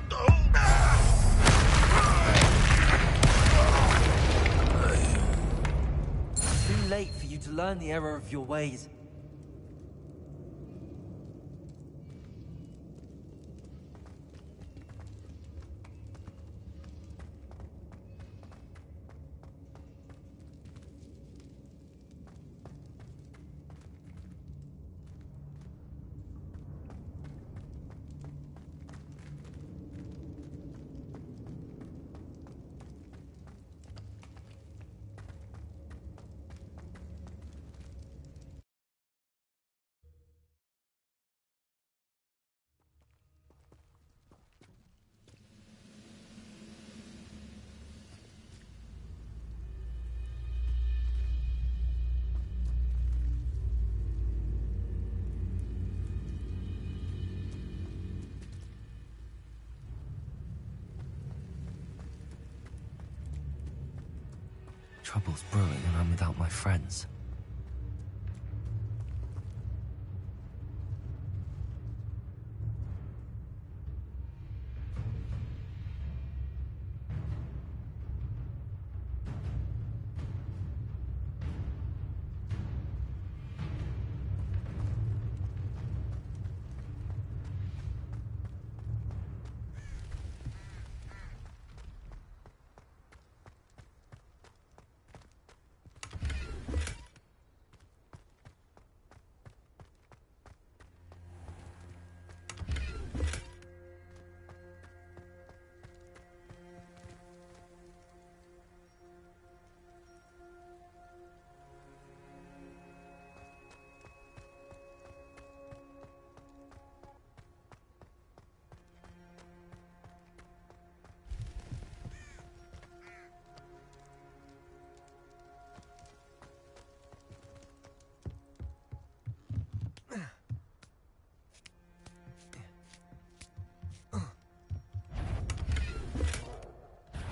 Too late for you to learn the error of your ways. Trouble's brewing and I'm without my friends.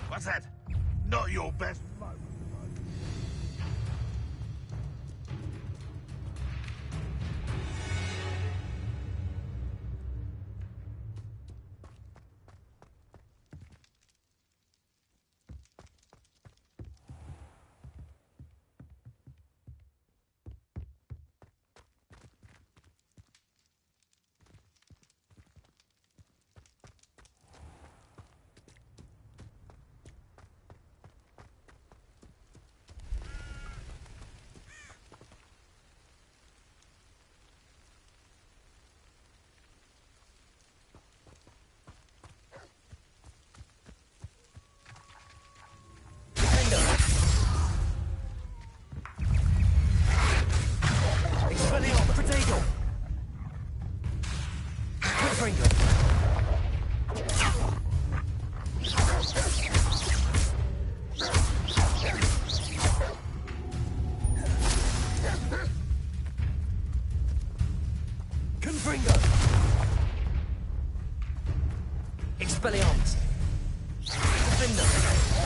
What's that? Not your best moment. Expelliarmus! Defender!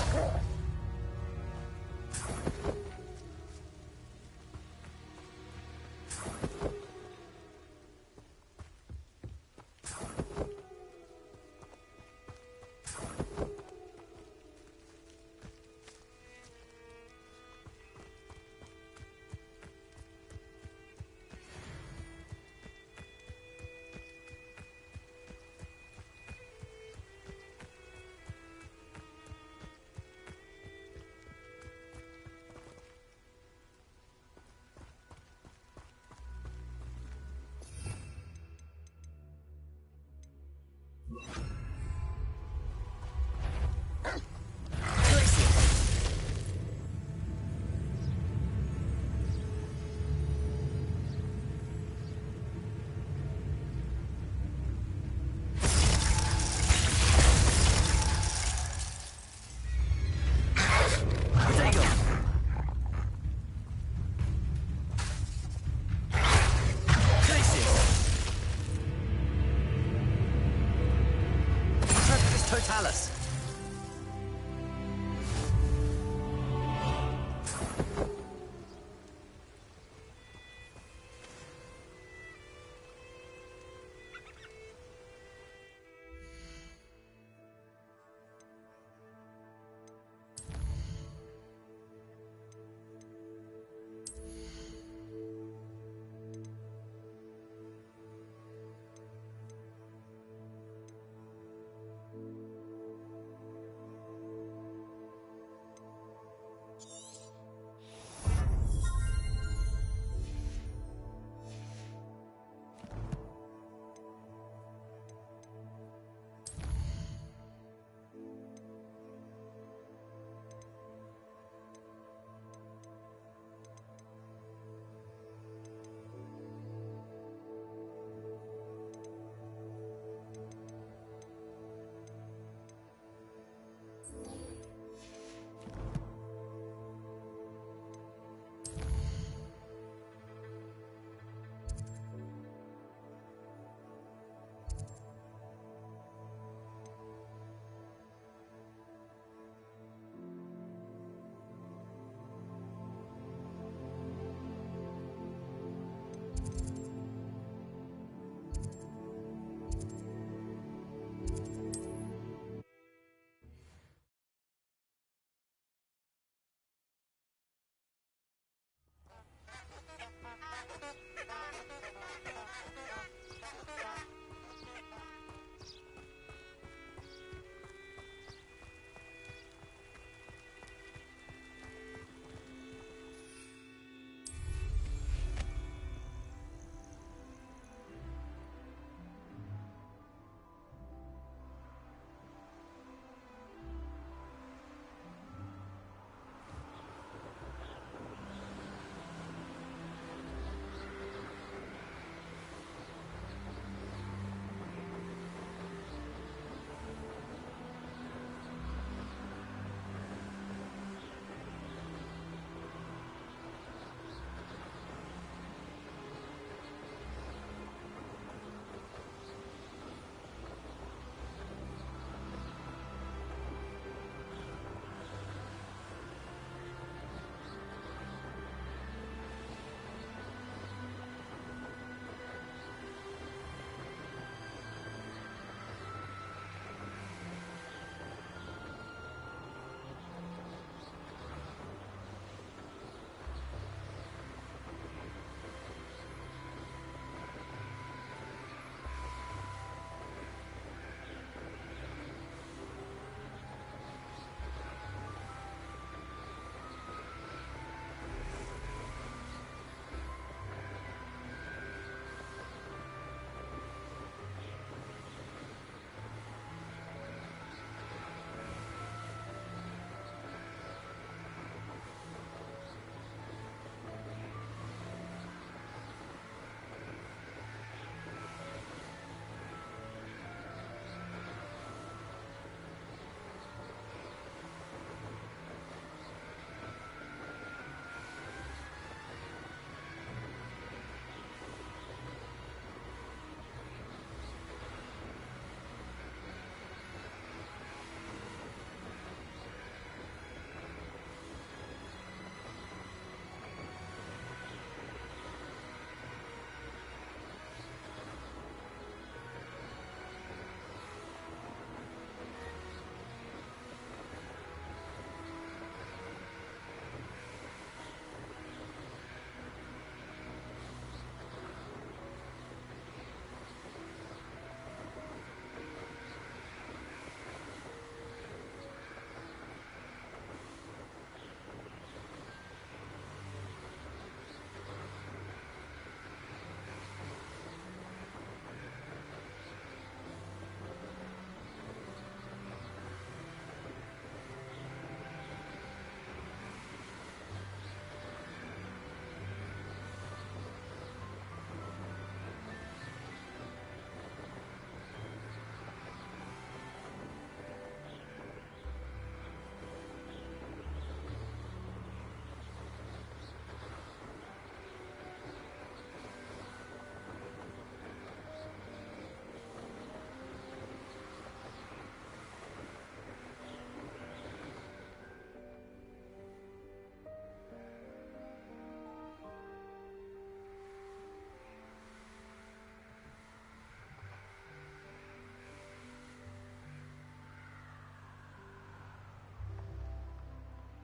Totalis.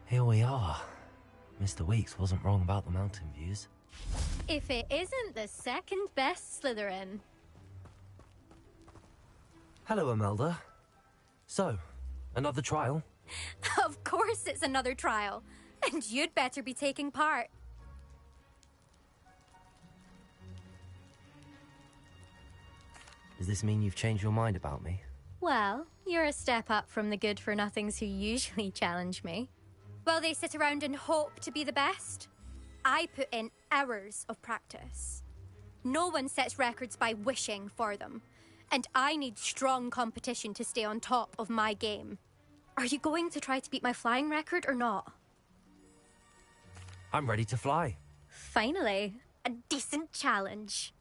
Here we are. Mr. Weeks wasn't wrong about the mountain views. If it isn't the second best Slytherin. Hello, Imelda. So, another trial? Of course it's another trial. And you'd better be taking part. Does this mean you've changed your mind about me? Well, you're a step up from the good-for-nothings who usually challenge me. While they sit around and hope to be the best, I put in hours of practice. No one sets records by wishing for them, and I need strong competition to stay on top of my game. Are you going to try to beat my flying record or not? I'm ready to fly. Finally, a decent challenge.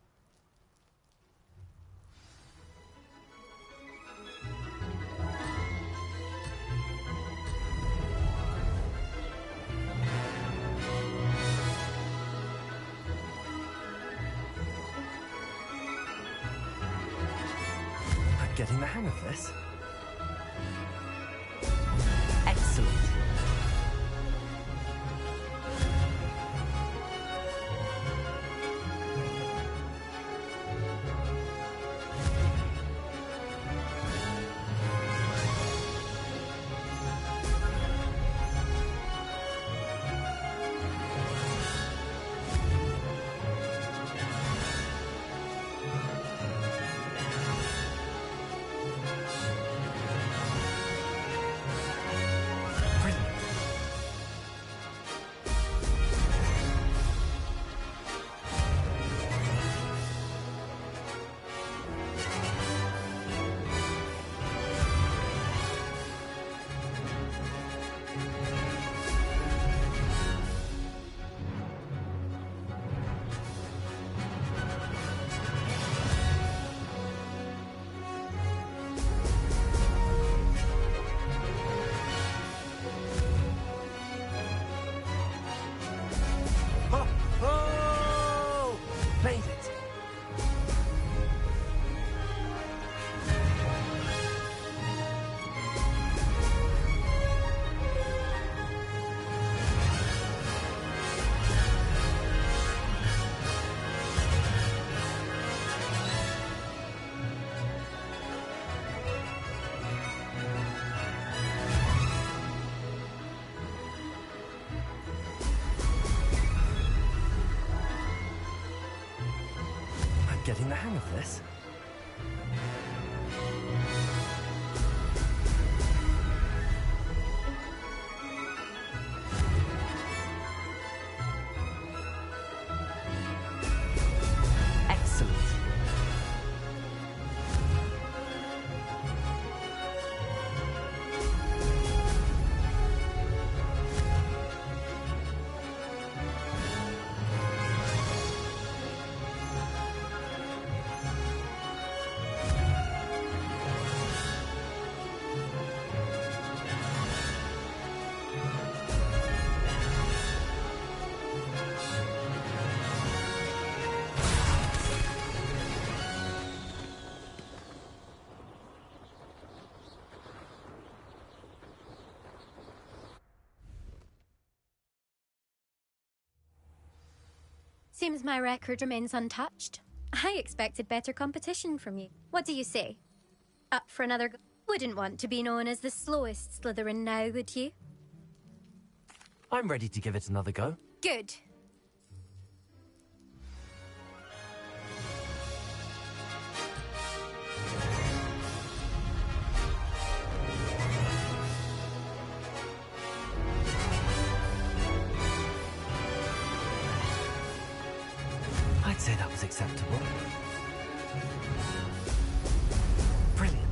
I'm getting the hang of this. Excellent. Made it! Getting the hang of this. Excellent. Seems my record remains untouched. I expected better competition from you. What do you say? Up for another go? Wouldn't want to be known as the slowest Slytherin now, would you? I'm ready to give it another go. Good. I'd say that was acceptable. Brilliant.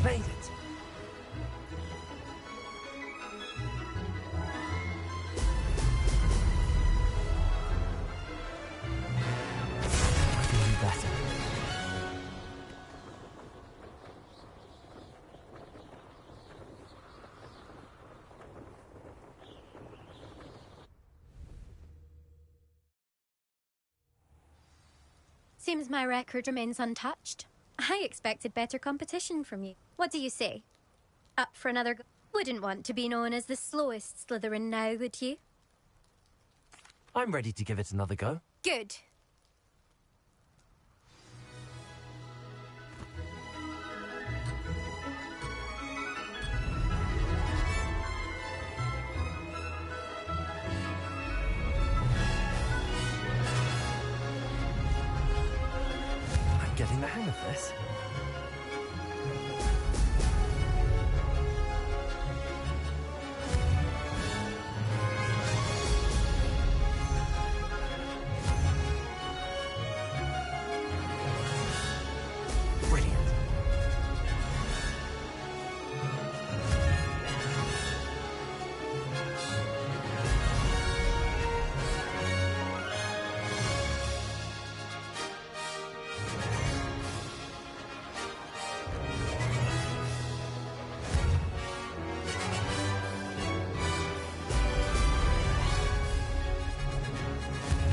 Made it. I can do better. Seems my record remains untouched. I expected better competition from you. What do you say? Up for another go? Wouldn't want to be known as the slowest Slytherin now, would you? I'm ready to give it another go. Good. I'm getting the hang of this. Brilliant.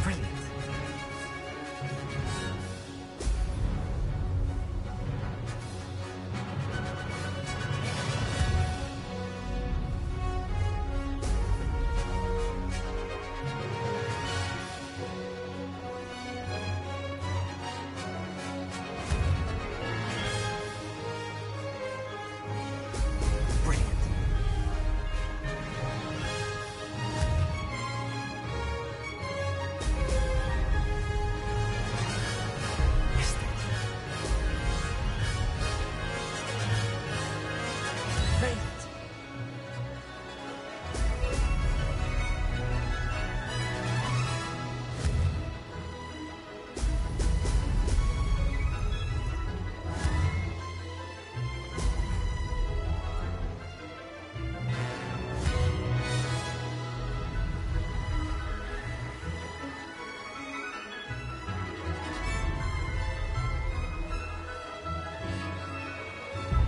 Brilliant. Brilliant. Missed it. Made it.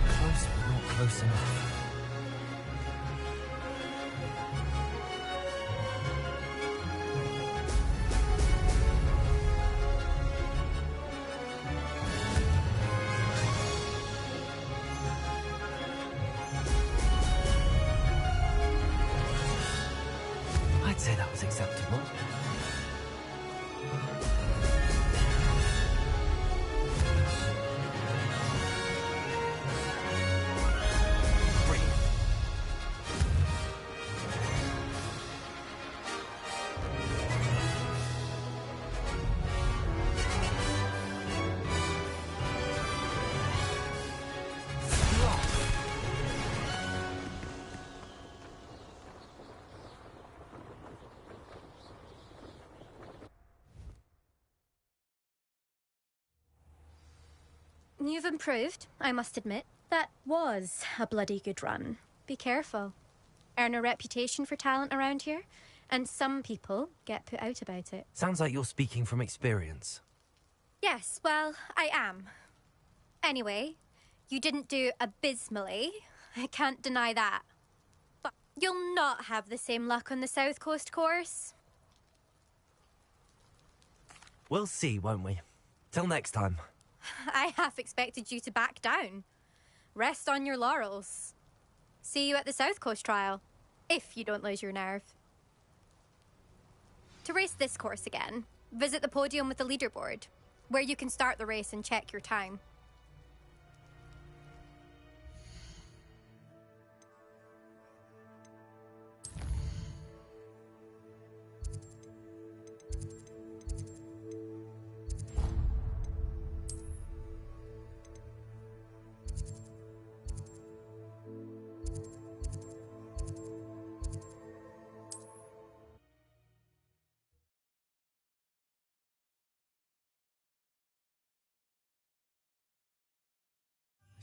Close, but not close enough. I'd say that was acceptable. Brilliant. You've improved, I must admit. That was a bloody good run. Be careful. Earn a reputation for talent around here, and some people get put out about it. Sounds like you're speaking from experience. Yes, well, I am. Anyway, you didn't do abysmally. I can't deny that. But you'll not have the same luck on the South Coast course. We'll see, won't we? Till next time. I half expected you to back down. Rest on your laurels. See you at the South Coast trial, if you don't lose your nerve. To race this course again, visit the podium with the leaderboard, where you can start the race and check your time.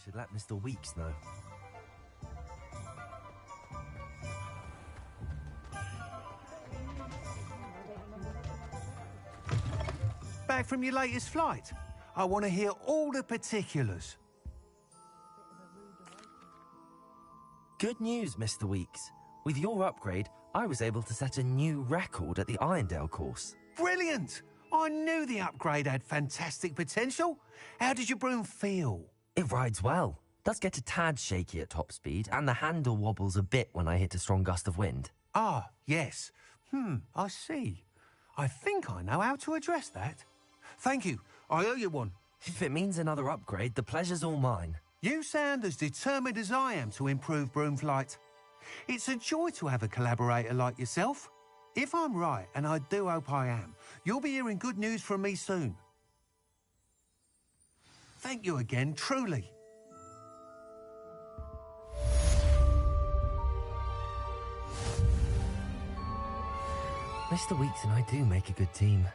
should let Mr. Weeks know. Back from your latest flight? I want to hear all the particulars. Good news, Mr. Weeks. With your upgrade, I was able to set a new record at the Irondale course. Brilliant! I knew the upgrade had fantastic potential. How did your broom feel? It rides well. Does get a tad shaky at top speed, and the handle wobbles a bit when I hit a strong gust of wind. Ah, yes. I see. I think I know how to address that. Thank you. I owe you one. If it means another upgrade, the pleasure's all mine. You sound as determined as I am to improve broom flight. It's a joy to have a collaborator like yourself. If I'm right, and I do hope I am, you'll be hearing good news from me soon. Thank you again, truly. Mr. Weeks and I do make a good team.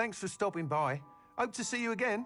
Thanks for stopping by. Hope to see you again.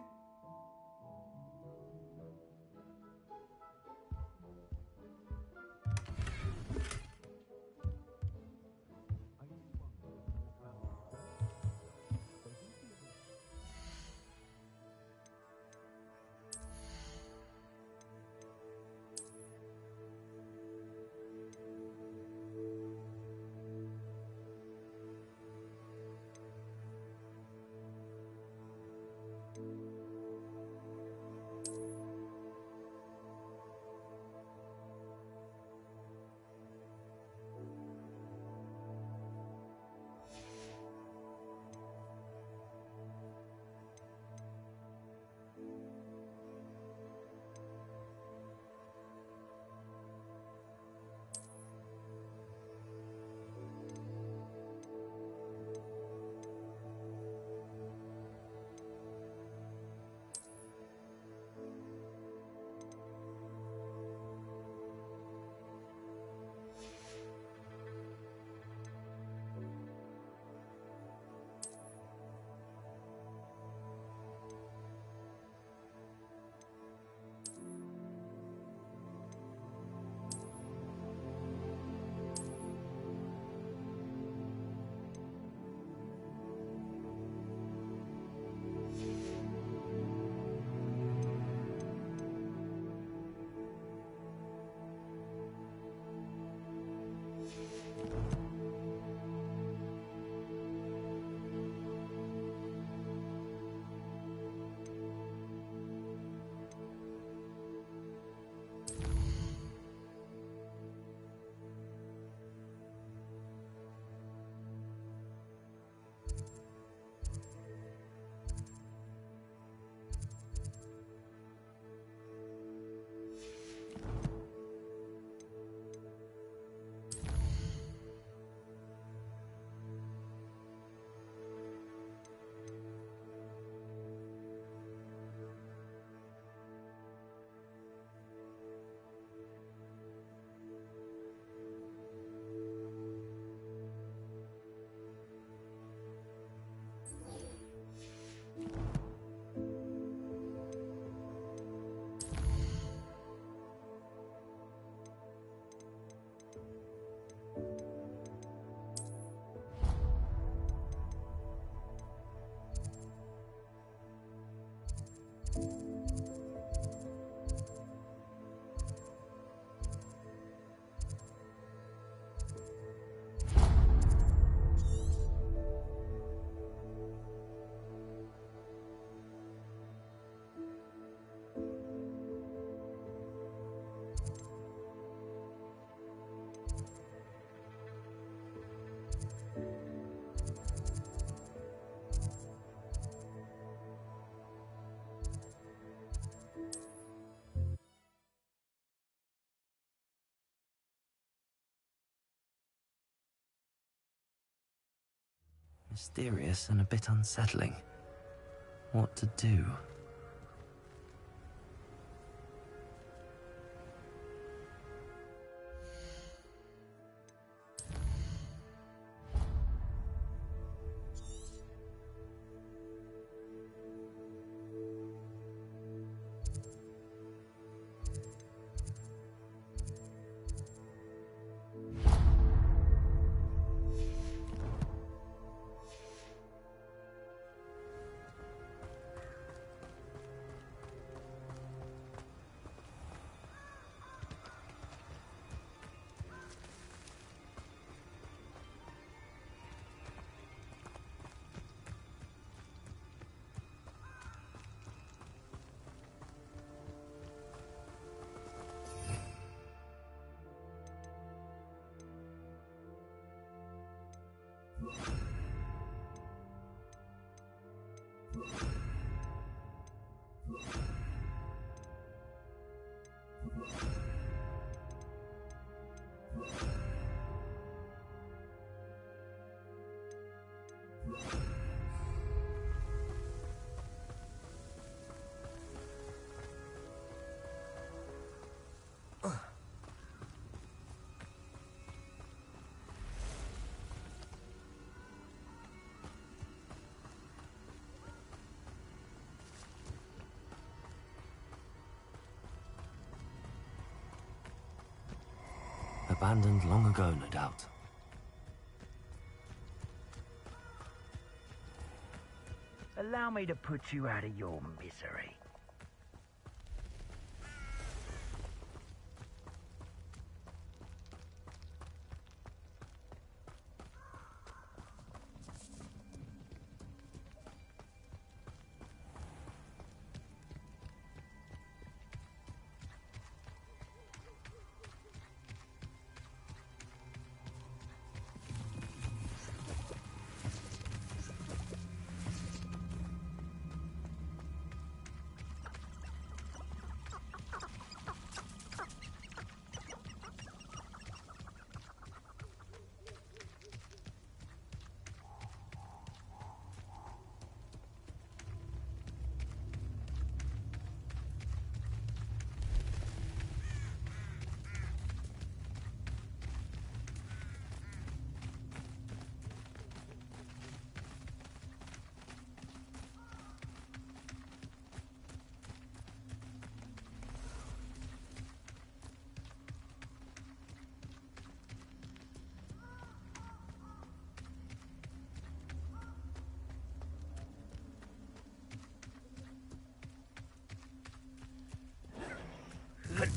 Mysterious and a bit unsettling. What to do? Abandoned long ago, no doubt. Allow me to put you out of your misery.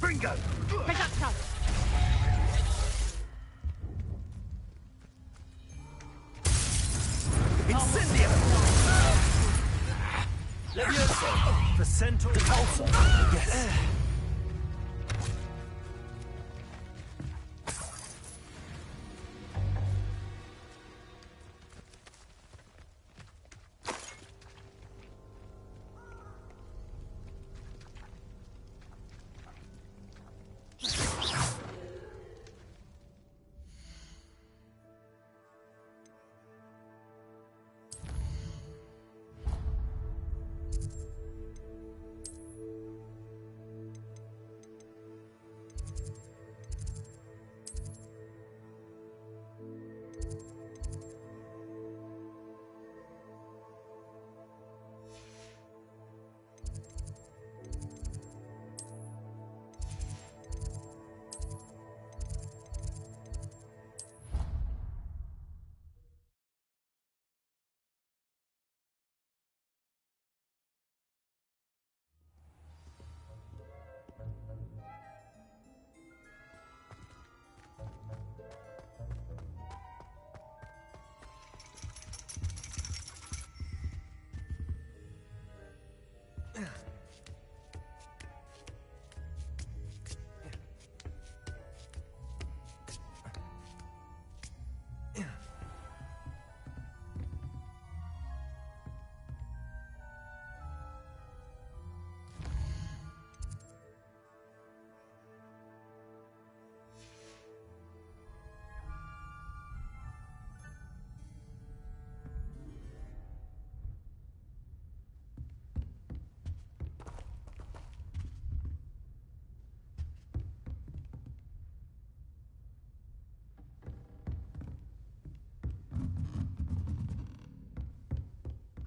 Bingo! Pick up stuff. Incendium! Levioso! For Centaur. Repulsor! Yes.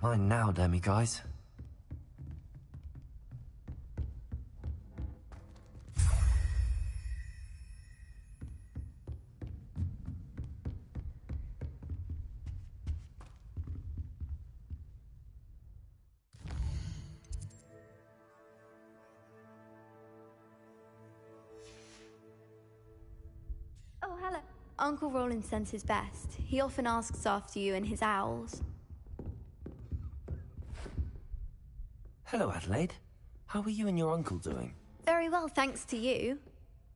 Mine now, Demi guys. Oh, hello. Uncle Roland sends his best. He often asks after you and his owls. Hello, Adelaide. How are you and your uncle doing? Very well, thanks to you.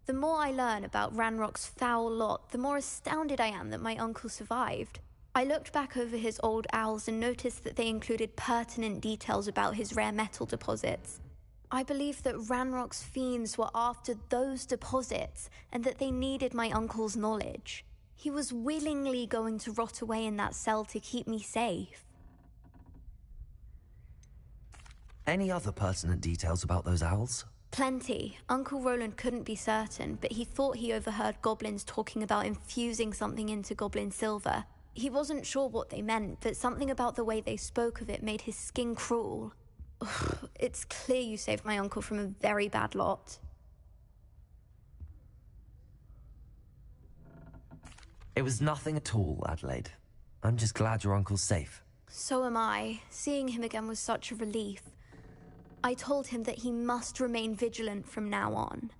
The more I learn about Ranrock's foul lot, the more astounded I am that my uncle survived. I looked back over his old owls and noticed that they included pertinent details about his rare metal deposits. I believe that Ranrock's fiends were after those deposits and that they needed my uncle's knowledge. He was willingly going to rot away in that cell to keep me safe. Any other pertinent details about those owls? Plenty. Uncle Roland couldn't be certain, but he thought he overheard goblins talking about infusing something into goblin silver. He wasn't sure what they meant, but something about the way they spoke of it made his skin crawl. Ugh, it's clear you saved my uncle from a very bad lot. It was nothing at all, Adelaide. I'm just glad your uncle's safe. So am I. Seeing him again was such a relief. I told him that he must remain vigilant from now on.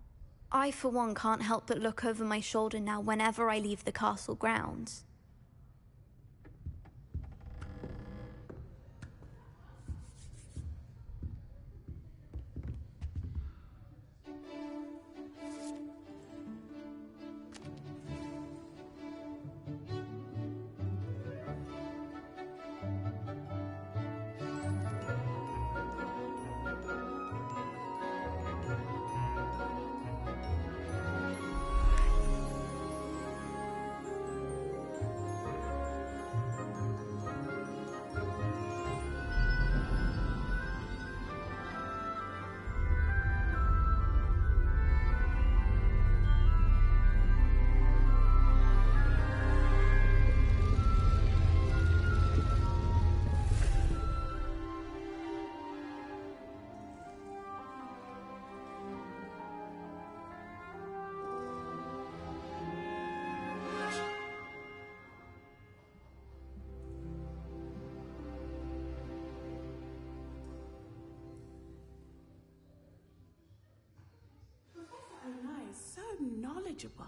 I, for one, can't help but look over my shoulder now whenever I leave the castle grounds. Knowledgeable.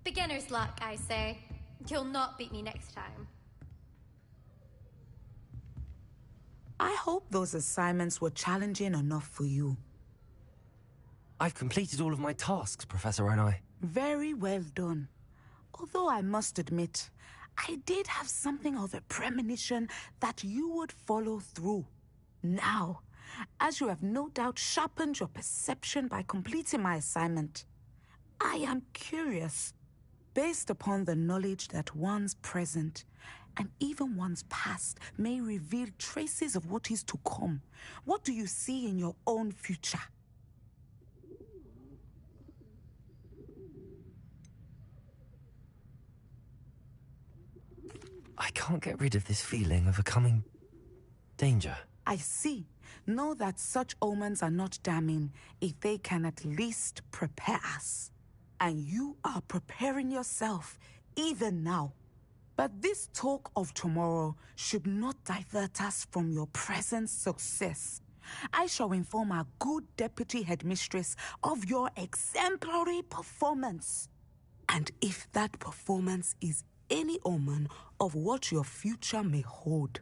Beginner's luck, I say. You'll not beat me next time. I hope those assignments were challenging enough for you. I've completed all of my tasks, Professor Onai. Very well done. Although I must admit, I did have something of a premonition that you would follow through. Now, as you have no doubt sharpened your perception by completing my assignment, I am curious, based upon the knowledge that one's present and even one's past may reveal traces of what is to come. What do you see in your own future? I can't get rid of this feeling of a coming danger. I see. Know that such omens are not damning if they can at least prepare us. And you are preparing yourself, even now. But this talk of tomorrow should not divert us from your present success. I shall inform our good deputy headmistress of your exemplary performance. And if that performance is any omen of what your future may hold,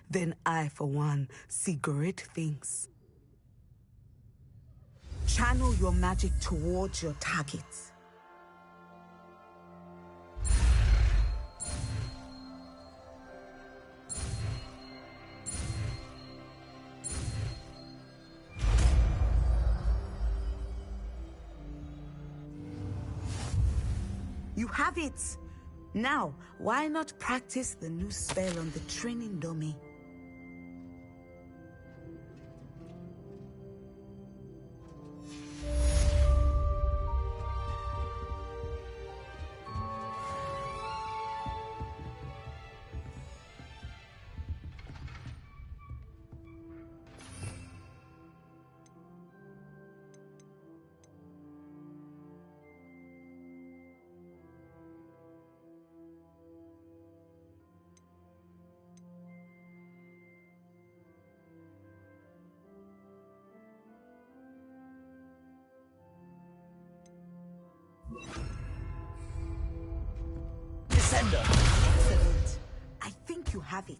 then I, for one, see great things. Channel your magic towards your targets. You have it! Now, why not practice the new spell on the training dummy? Descender. Excellent. I think you have it.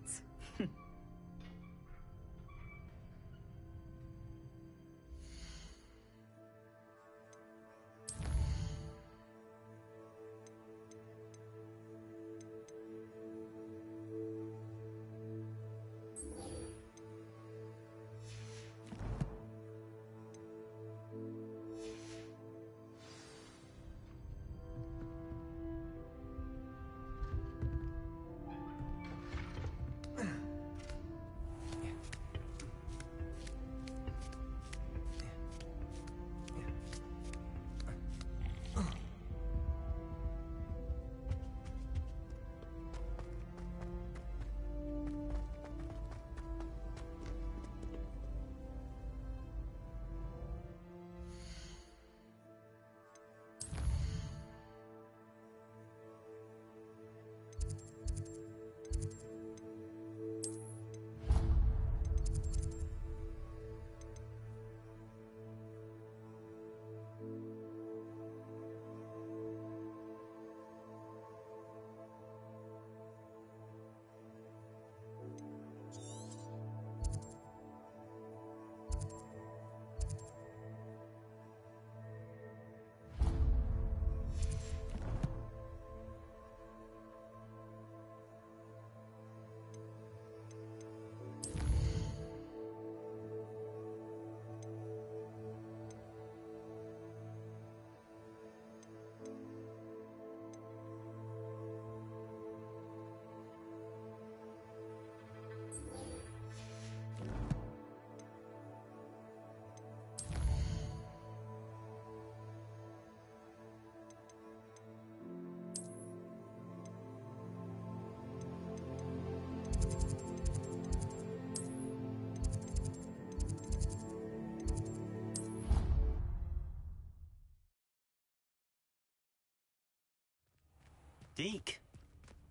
Deke.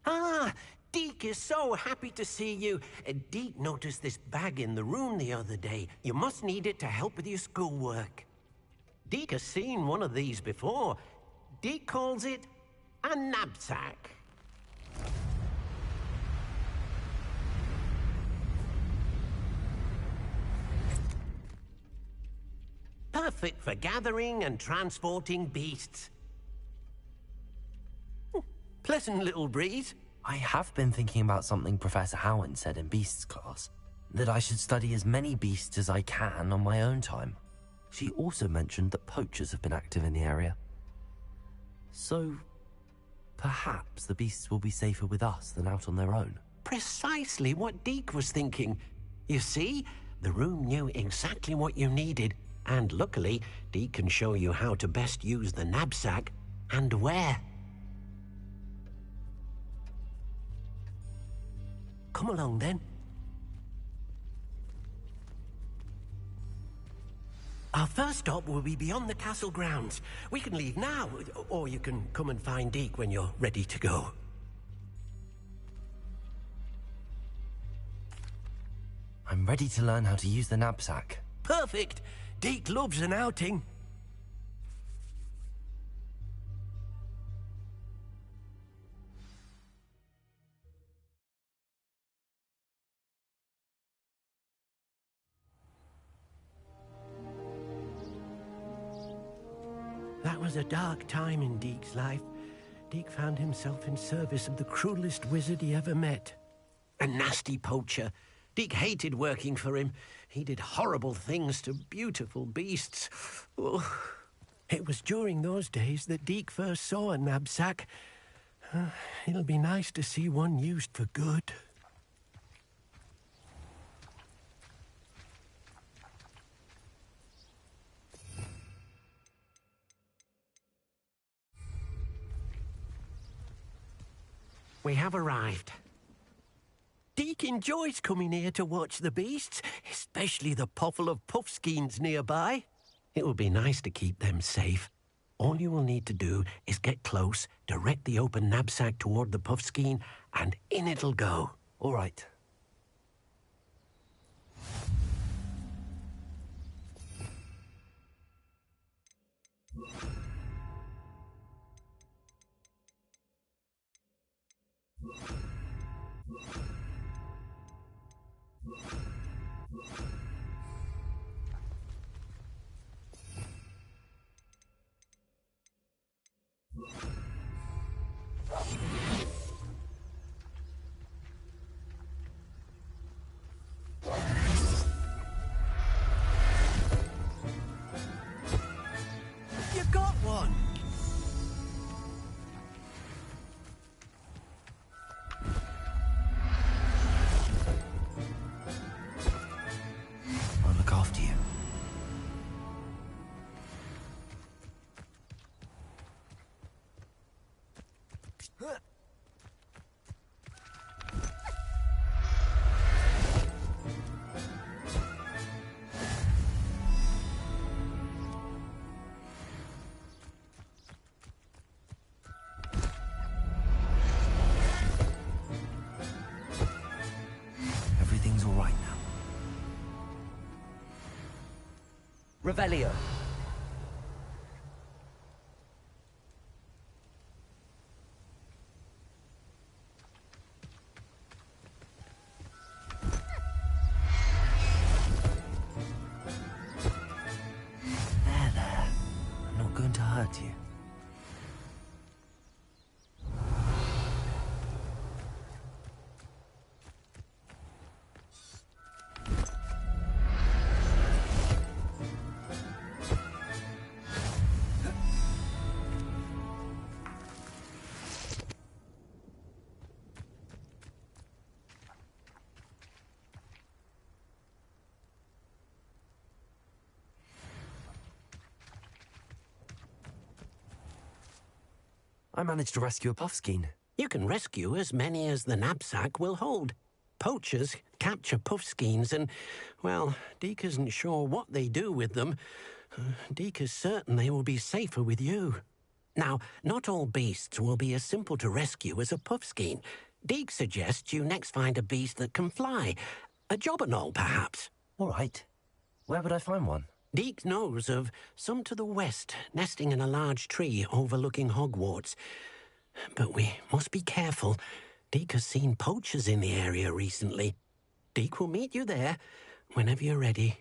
Ah, Deke is so happy to see you. Deke noticed this bag in the room the other day. You must need it to help with your schoolwork. Deke has seen one of these before. Deke calls it a knapsack. Perfect for gathering and transporting beasts. Pleasant little breeze. I have been thinking about something Professor Howard said in Beasts class, that I should study as many beasts as I can on my own time. She also mentioned that poachers have been active in the area. So, perhaps the beasts will be safer with us than out on their own. Precisely what Deke was thinking. You see, the room knew exactly what you needed, and luckily, Deke can show you how to best use the knapsack and where. Come along, then. Our first stop will be beyond the castle grounds. We can leave now, or you can come and find Deke when you're ready to go. I'm ready to learn how to use the knapsack. Perfect! Deke loves an outing. That was a dark time in Deke's life. Deke found himself in service of the cruelest wizard he ever met. A nasty poacher. Deke hated working for him. He did horrible things to beautiful beasts. Oh. It was during those days that Deke first saw a knapsack. It'll be nice to see one used for good. We have arrived. Deke enjoys coming here to watch the beasts, especially the poffle of puffskeins nearby. It will be nice to keep them safe. All you will need to do is get close, direct the open knapsack toward the puffskein, and in it'll go. All right. You got one! I'll look after you. Everything's all right now. Revelio. There. I'm not going to hurt you. I managed to rescue a puffskein. You can rescue as many as the knapsack will hold. Poachers capture puffskeins and, well, Deke isn't sure what they do with them. Deke is certain they will be safer with you. Now, not all beasts will be as simple to rescue as a puffskein. Deke suggests you next find a beast that can fly. A jobberknoll, perhaps. All right. Where would I find one? Deke knows of some to the west, nesting in a large tree overlooking Hogwarts. But we must be careful. Deke has seen poachers in the area recently. Deke will meet you there whenever you're ready.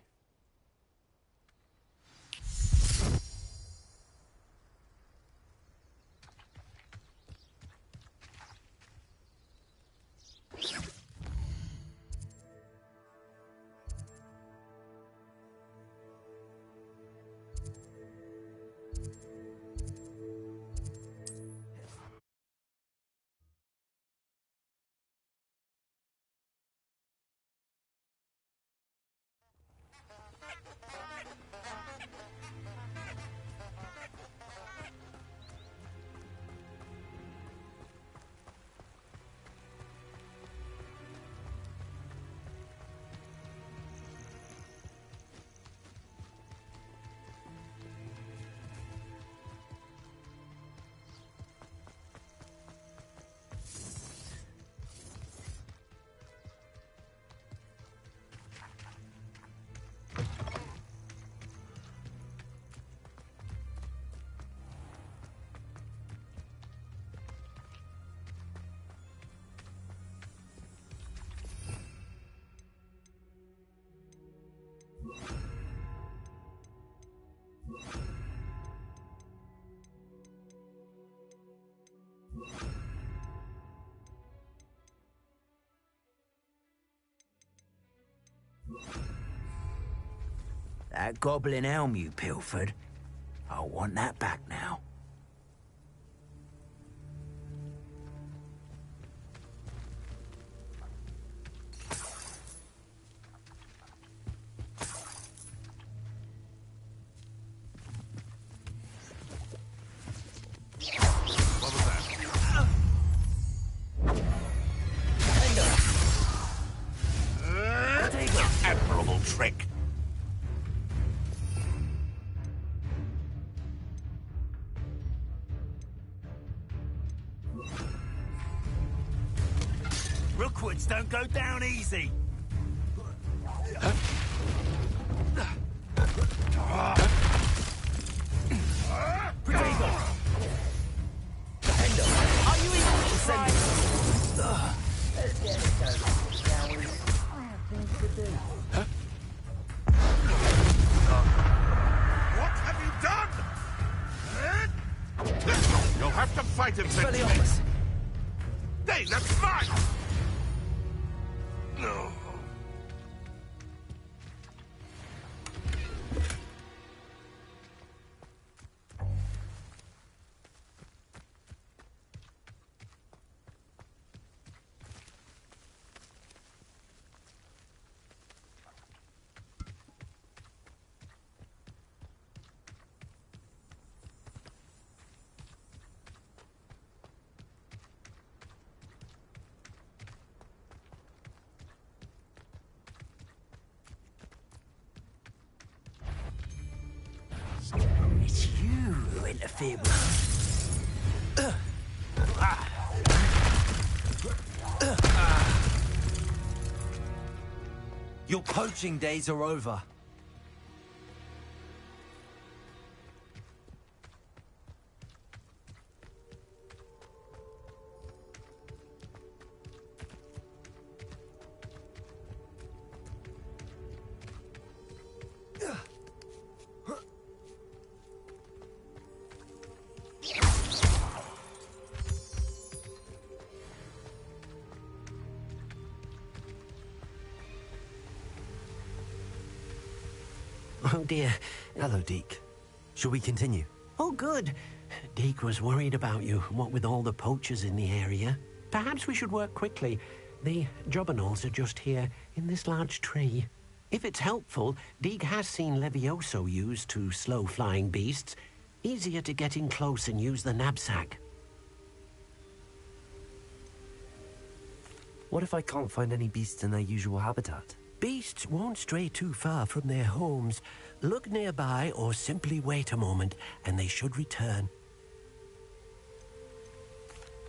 That goblin elm you pilfered. I want that back now. What was that? Admirable trick. Rookwoods don't go down easy. Protego! Are you equal to send? Let's get it going, shall we? I have things to do. Expelliarmus! Hey, that's fine! No. It's you who interfered with Your poaching days are over. Oh dear. Hello, Deke. Shall we continue? Oh, good. Deke was worried about you, what with all the poachers in the area. Perhaps we should work quickly. The jobberknolls are just here, in this large tree. If it's helpful, Deke has seen Levioso used to slow flying beasts. Easier to get in close and use the knapsack. What if I can't find any beasts in their usual habitat? Beasts won't stray too far from their homes. Look nearby or simply wait a moment, and they should return.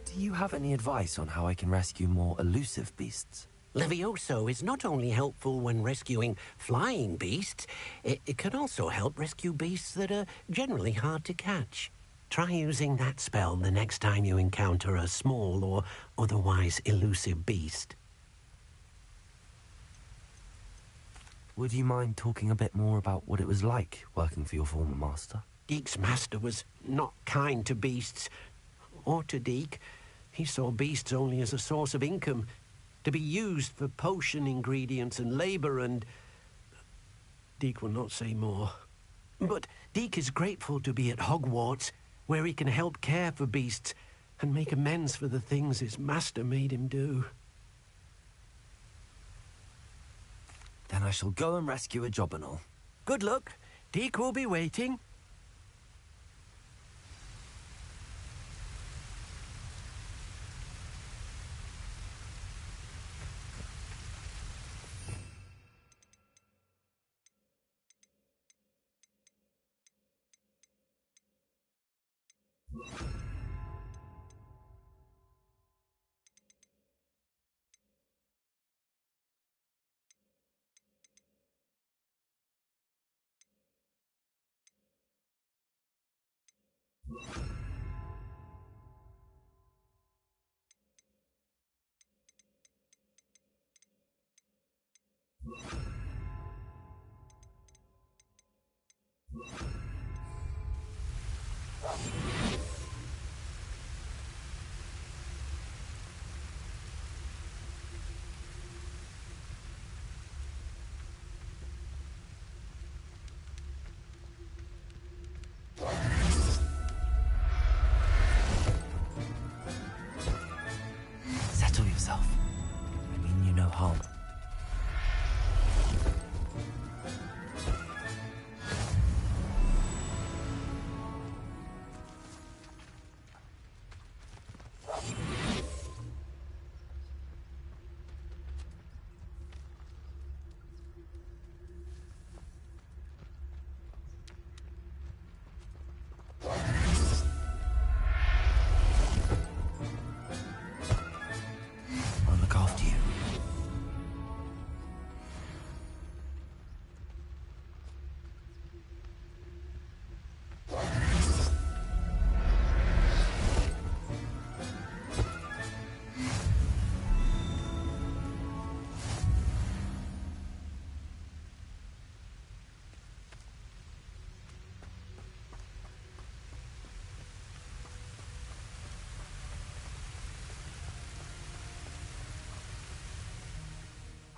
Do you have any advice on how I can rescue more elusive beasts? Levioso is not only helpful when rescuing flying beasts, it can also help rescue beasts that are generally hard to catch. Try using that spell the next time you encounter a small or otherwise elusive beast. Would you mind talking a bit more about what it was like working for your former master? Deke's master was not kind to beasts, or to Deke. He saw beasts only as a source of income, to be used for potion ingredients and labor, and Deke will not say more. But Deke is grateful to be at Hogwarts, where he can help care for beasts and make amends for the things his master made him do. Then I shall go and rescue a jobberknoll. Good luck. Deke will be waiting.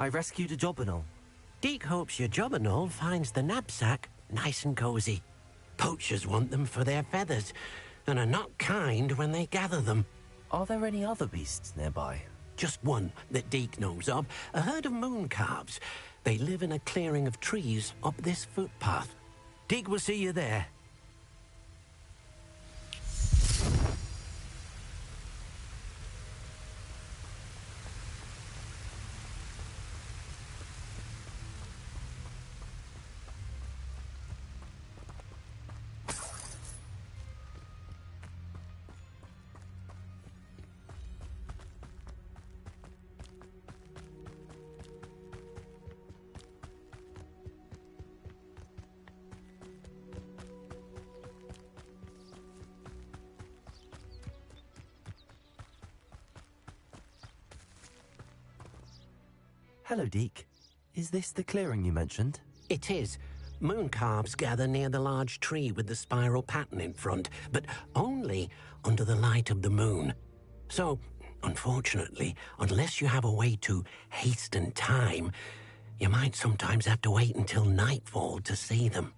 I rescued a jobberknoll. Deke hopes your jobberknoll finds the knapsack nice and cozy. Poachers want them for their feathers, and are not kind when they gather them. Are there any other beasts nearby? Just one that Deke knows of, a herd of moon calves. They live in a clearing of trees up this footpath. Deke will see you there. Hello, Deke. Is this the clearing you mentioned? It is. Moon calves gather near the large tree with the spiral pattern in front, but only under the light of the moon. So, unfortunately, unless you have a way to hasten time, you might sometimes have to wait until nightfall to see them.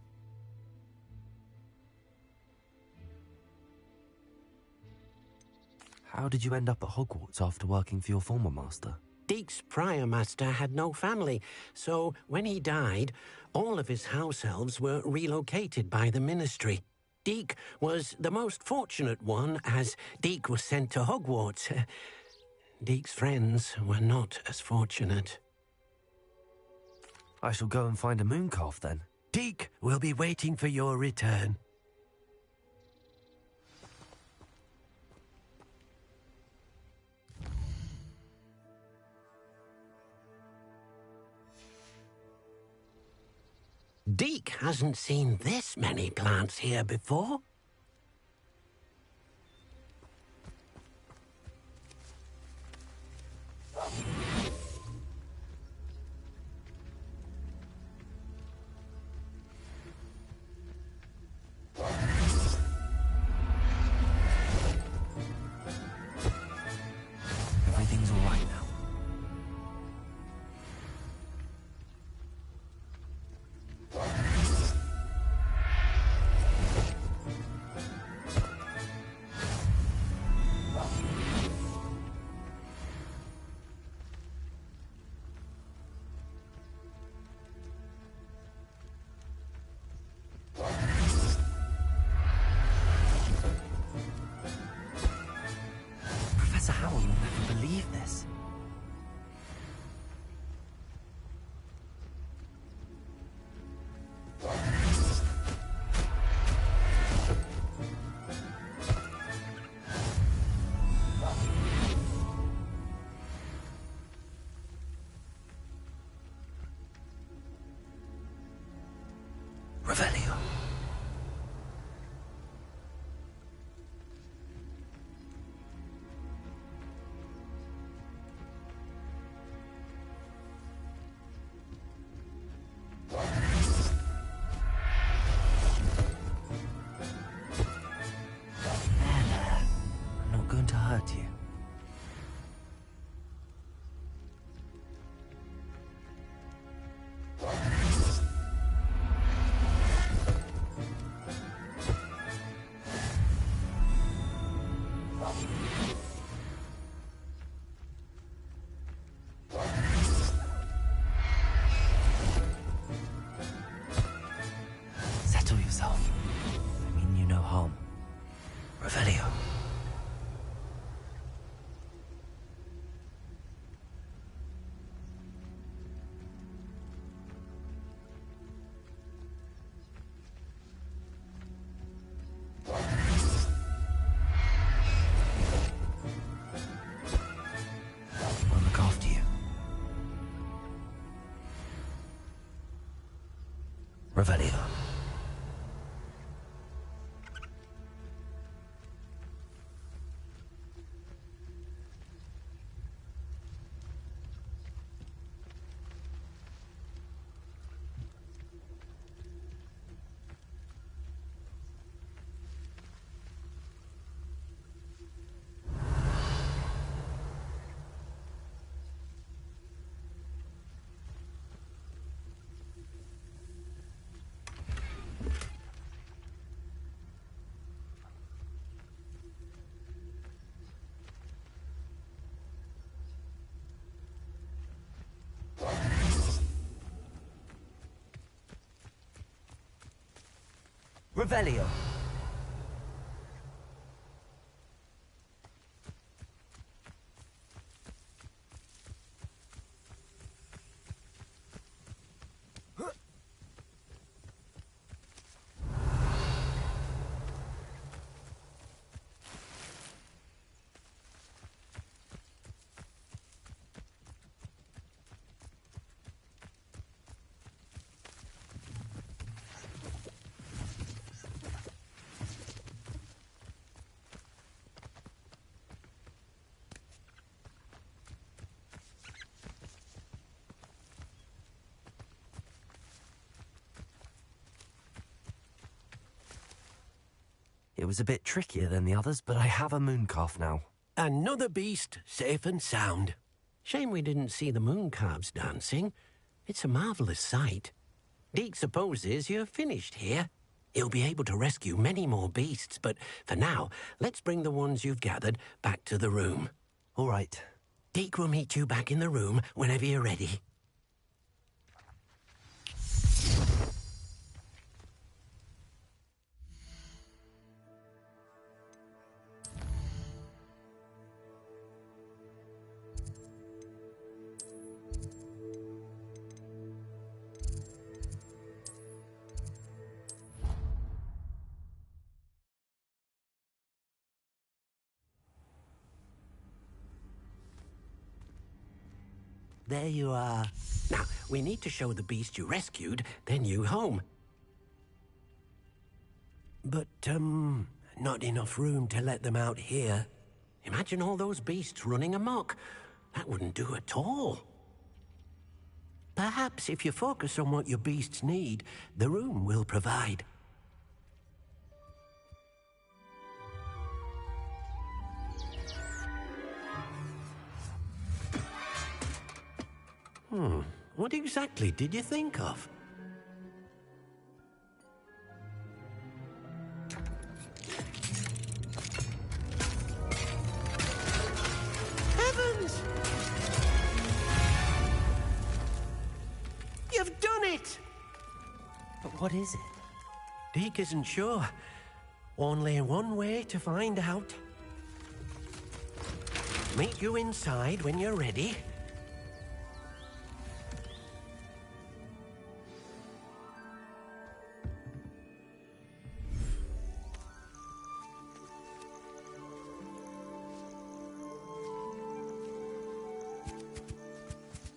How did you end up at Hogwarts after working for your former master? Deke's prior master had no family, so when he died, all of his house elves were relocated by the ministry. Deke was the most fortunate one, as Deke was sent to Hogwarts. Deke's friends were not as fortunate. I shall go and find a mooncalf then. Deke will be waiting for your return. Deke hasn't seen this many plants here before. Everything's all right now. Professor Howell will never believe this. Revelio. I'm not going to hurt you. Settle yourself. I mean you no harm. Revelio. I'll look after you. Revelio. Revelio. It was a bit trickier than the others, but I have a moon calf now. Another beast, safe and sound. Shame we didn't see the moon calves dancing. It's a marvellous sight. Deke supposes you're finished here. He'll be able to rescue many more beasts, but for now, let's bring the ones you've gathered back to the room. All right. Deke will meet you back in the room whenever you're ready. There you are. Now, we need to show the beast you rescued their new home. But, not enough room to let them out here. Imagine all those beasts running amok. That wouldn't do at all. Perhaps if you focus on what your beasts need, the room will provide. What exactly did you think of? Heavens! You've done it! But what is it? Deke isn't sure. Only one way to find out. Meet you inside when you're ready.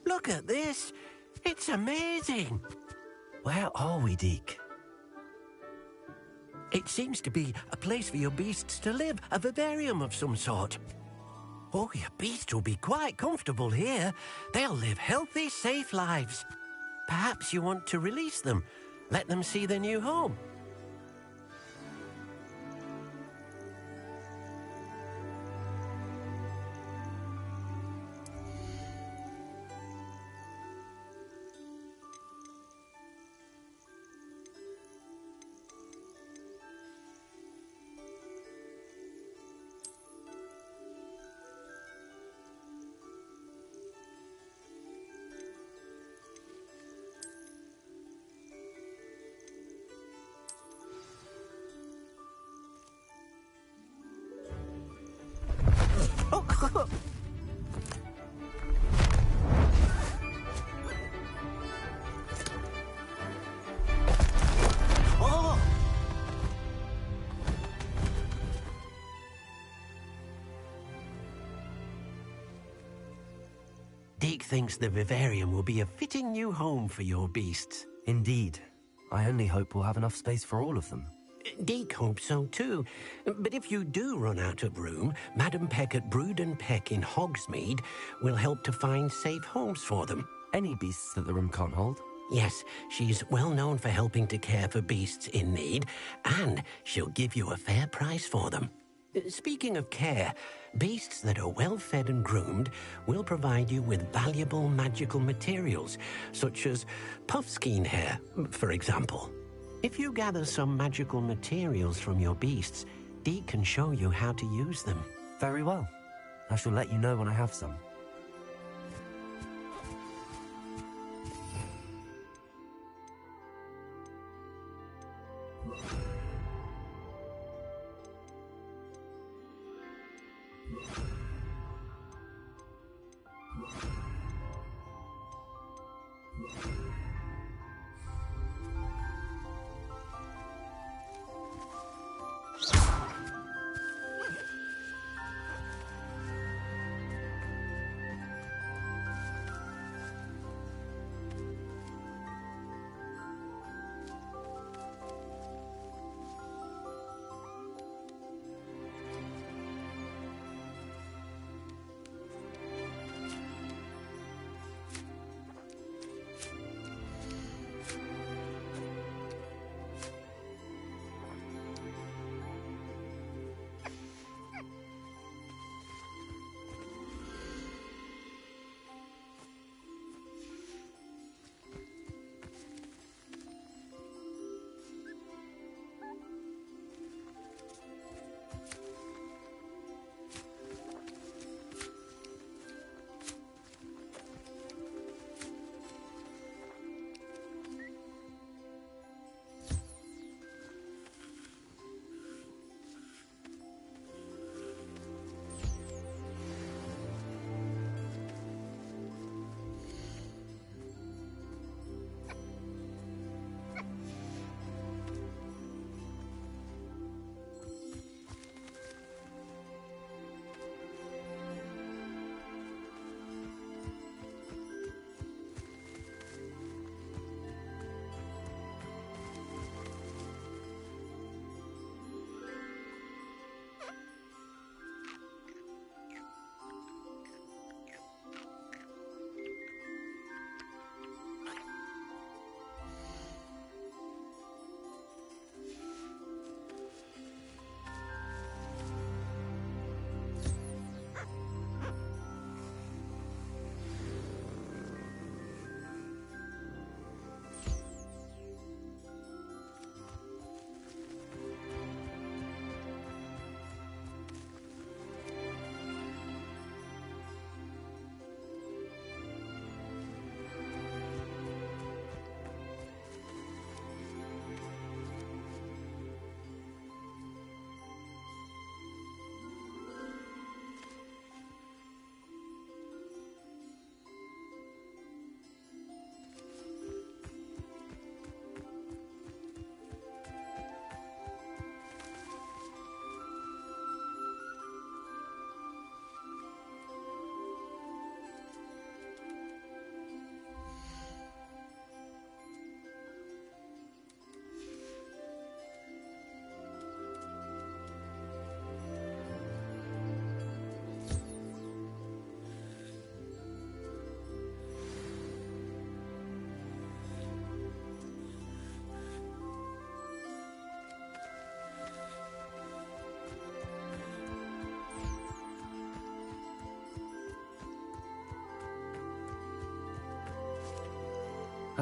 Look at this! It's amazing! Where are we, Deke? It seems to be a place for your beasts to live, a vivarium of some sort. Oh, your beasts will be quite comfortable here. They'll live healthy, safe lives. Perhaps you want to release them, let them see their new home. Deke thinks the vivarium will be a fitting new home for your beasts. Indeed. I only hope we'll have enough space for all of them. Deke hopes so too. But if you do run out of room, Madam Peck at Brood and Peck in Hogsmeade will help to find safe homes for them. Any beasts that the room can't hold? Yes, she's well known for helping to care for beasts in need, and she'll give you a fair price for them. Speaking of care, beasts that are well fed and groomed will provide you with valuable magical materials, such as puffskein hair, for example. If you gather some magical materials from your beasts, Deke can show you how to use them. Very well. I shall let you know when I have some.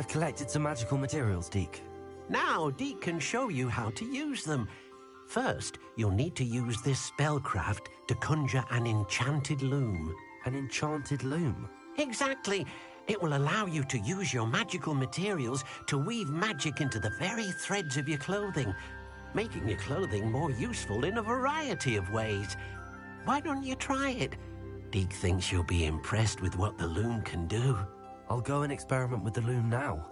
I've collected some magical materials, Deke. Now, Deke can show you how to use them. First, you'll need to use this spellcraft to conjure an enchanted loom. An enchanted loom? Exactly. It will allow you to use your magical materials to weave magic into the very threads of your clothing, making your clothing more useful in a variety of ways. Why don't you try it? Deke thinks you'll be impressed with what the loom can do. I'll go and experiment with the loom now.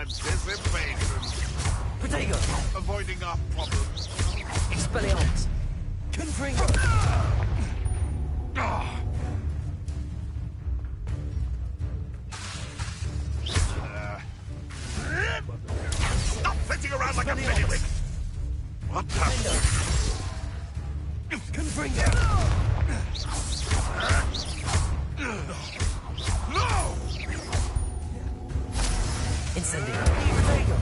Anticipation. Protego! Avoiding our problems. Expelliarmus! Confringo! Stop flitting around like a bailiwick! What the? Confringo! No! Incendio! Protego!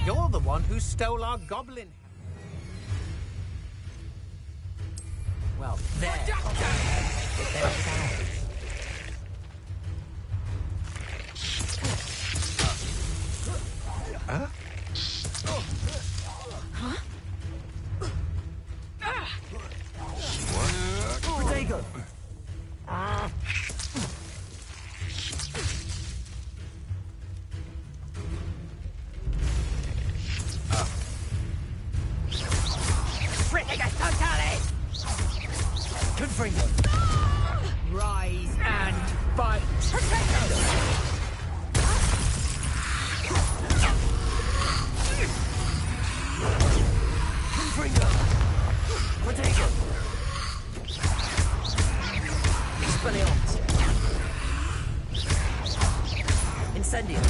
You're the one who stole our goblin. Well, there. Huh? Protego! Confringo! Rise and fight. Confringo! Protego! Expelliarmus! Incendio!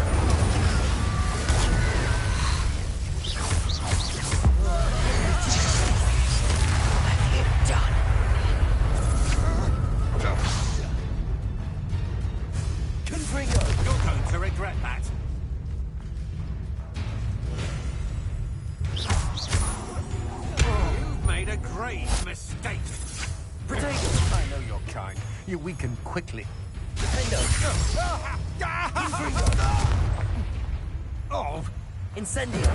Confringo! You're going to regret that. You've made a grave mistake. Protego! I know your kind. You weaken quickly. Defendo! Oh! Incendio!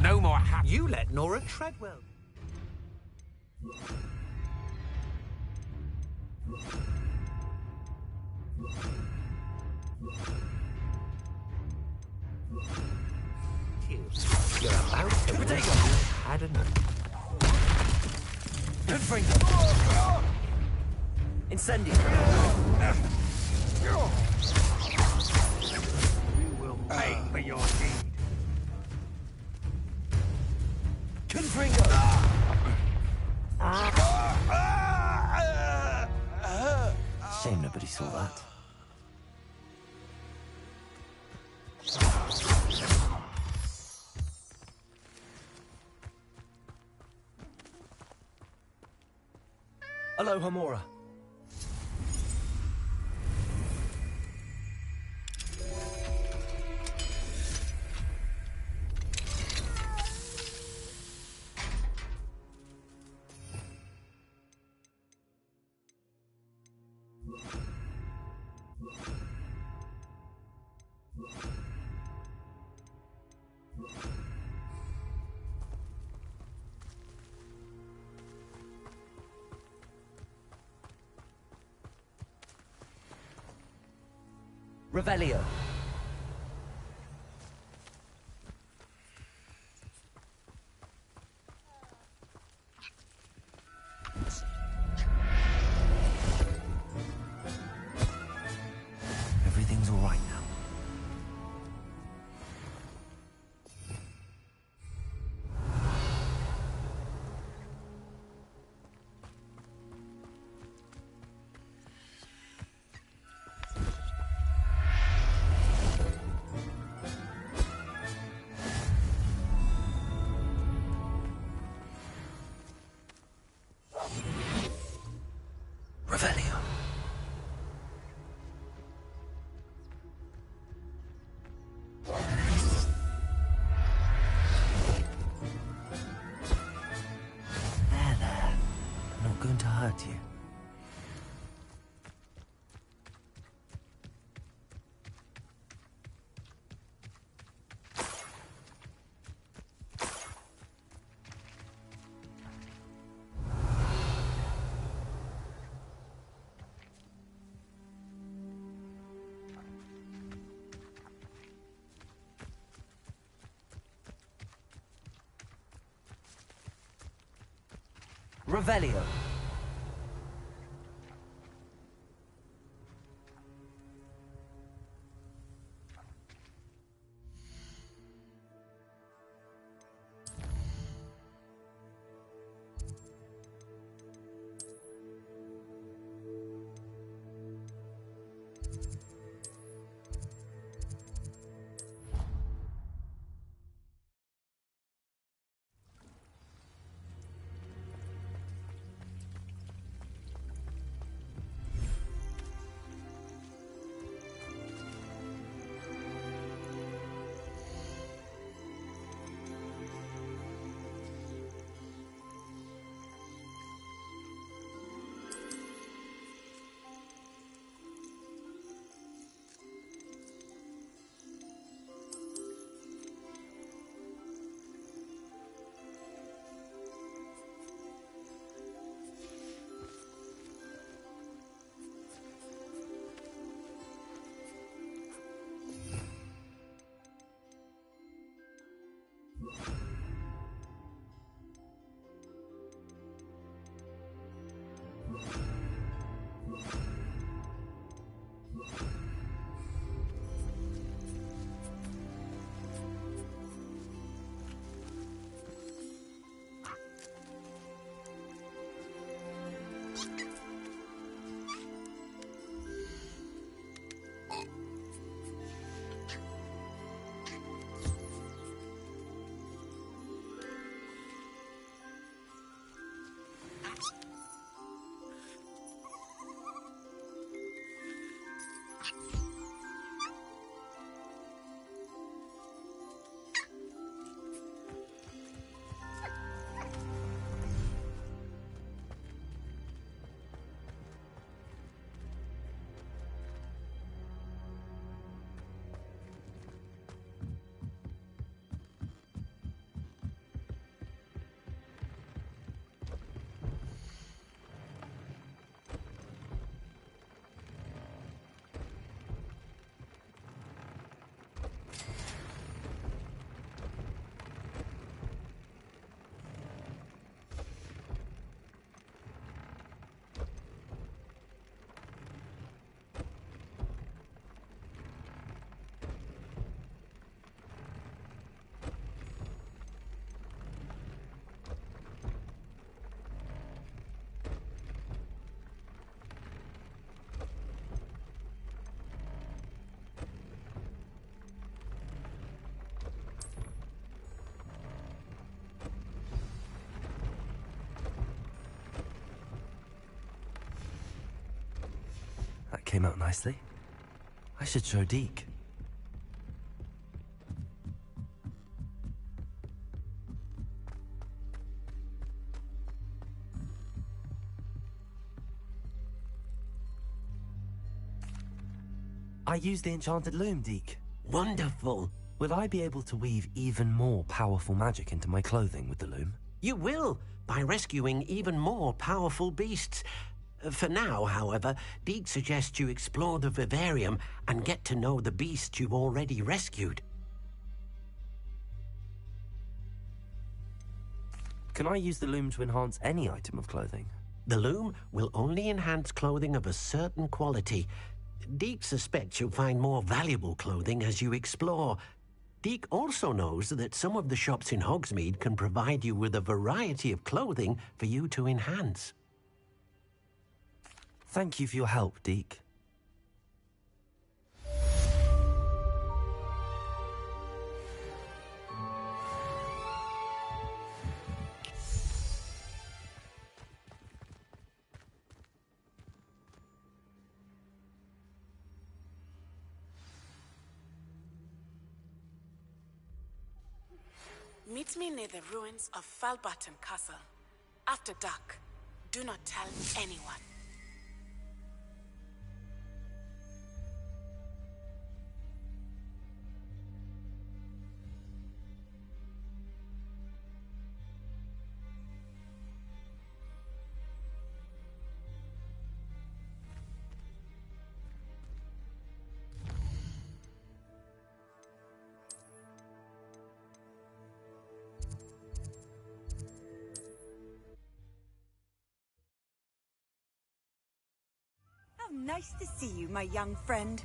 No more You let Nora Treadwell. You're about to Potato. had enough. Confringo! Incendio! You will pay for your deed. Confringo! Shame nobody saw that. Aloha Mora. Revelio. Everything's all right now. Revelio. There. I'm not going to hurt you. Revelio. came out nicely. I should show Deke. I used the enchanted loom, Deke. Wonderful. Will I be able to weave even more powerful magic into my clothing with the loom? You will, by rescuing even more powerful beasts. For now, however, Deke suggests you explore the vivarium and get to know the beasts you've already rescued. Can I use the loom to enhance any item of clothing? The loom will only enhance clothing of a certain quality. Deke suspects you'll find more valuable clothing as you explore. Deke also knows that some of the shops in Hogsmeade can provide you with a variety of clothing for you to enhance. Thank you for your help, Deke. Meet me near the ruins of Falbarton Castle. After dark. Do not tell anyone. How nice to see you, my young friend.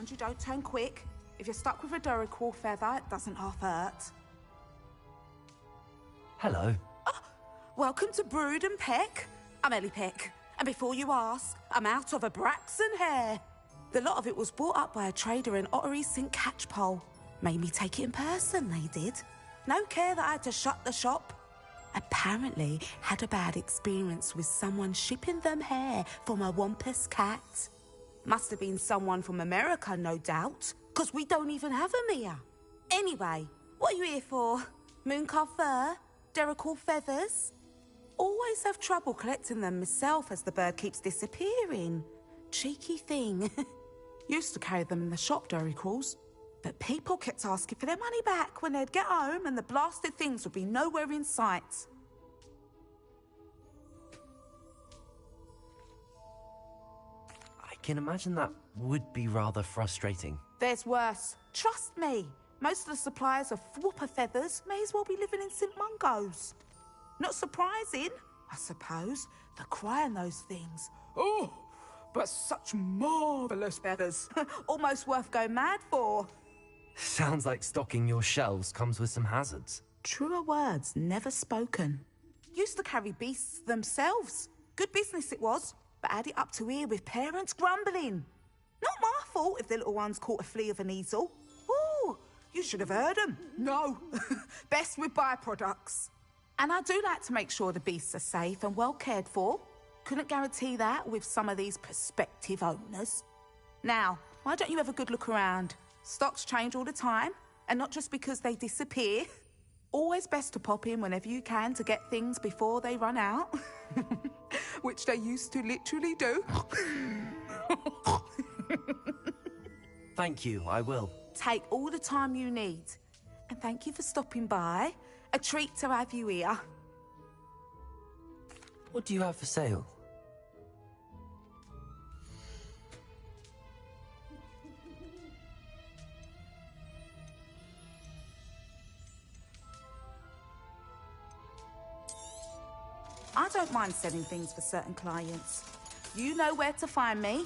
Mind you, don't turn quick. If you're stuck with a Duracrawl feather, it doesn't half hurt. Hello. Welcome to Brood and Peck. I'm Ellie Peck. And before you ask, I'm out of a Braxton hair. The lot of it was bought up by a trader in Ottery St. Catchpole. Made me take it in person, they did. No care that I had to shut the shop. Apparently had a bad experience with someone shipping them hair from a Wampus cat. Must have been someone from America, no doubt, because we don't even have them here. Anyway, what are you here for? Mooncar fur? Duracrawl feathers? Always have trouble collecting them myself as the bird keeps disappearing. Cheeky thing. Used to carry them in the shop, Duracrawls. But people kept asking for their money back when they'd get home and the blasted things would be nowhere in sight. I can imagine that would be rather frustrating. There's worse. Trust me. Most of the suppliers of whooper feathers may as well be living in St. Mungo's. Not surprising, I suppose, the cry in those things. Oh, but such marvellous feathers. Almost worth going mad for. Sounds like stocking your shelves comes with some hazards. Truer words never spoken. Used to carry beasts themselves. Good business it was, but had it up to here with parents grumbling. Not my fault if the little ones caught a flea of an easel. Ooh, you should have heard them. No, best with byproducts. And I do like to make sure the beasts are safe and well cared for. Couldn't guarantee that with some of these prospective owners. Now, why don't you have a good look around? Stocks change all the time, and not just because they disappear. Always best to pop in whenever you can to get things before they run out. Which they used to literally do. Thank you, I will. Take all the time you need. And thank you for stopping by. A treat to have you here. What do you have for sale? I don't mind selling things for certain clients. You know where to find me.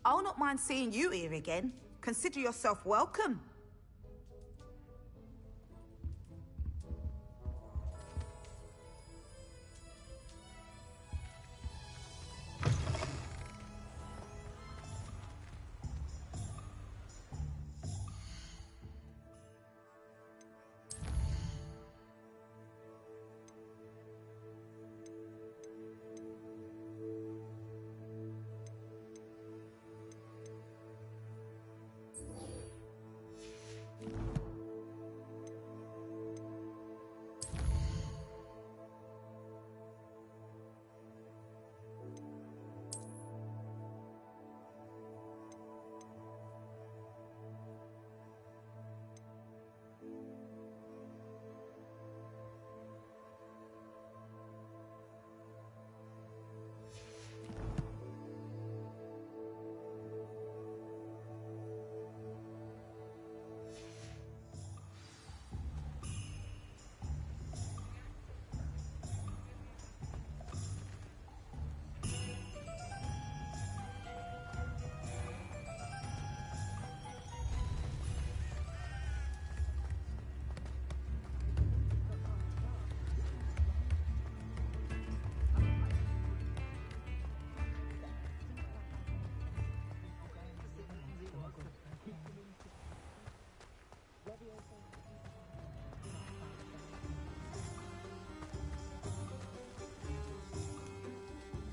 I'll not mind seeing you here again. Consider yourself welcome.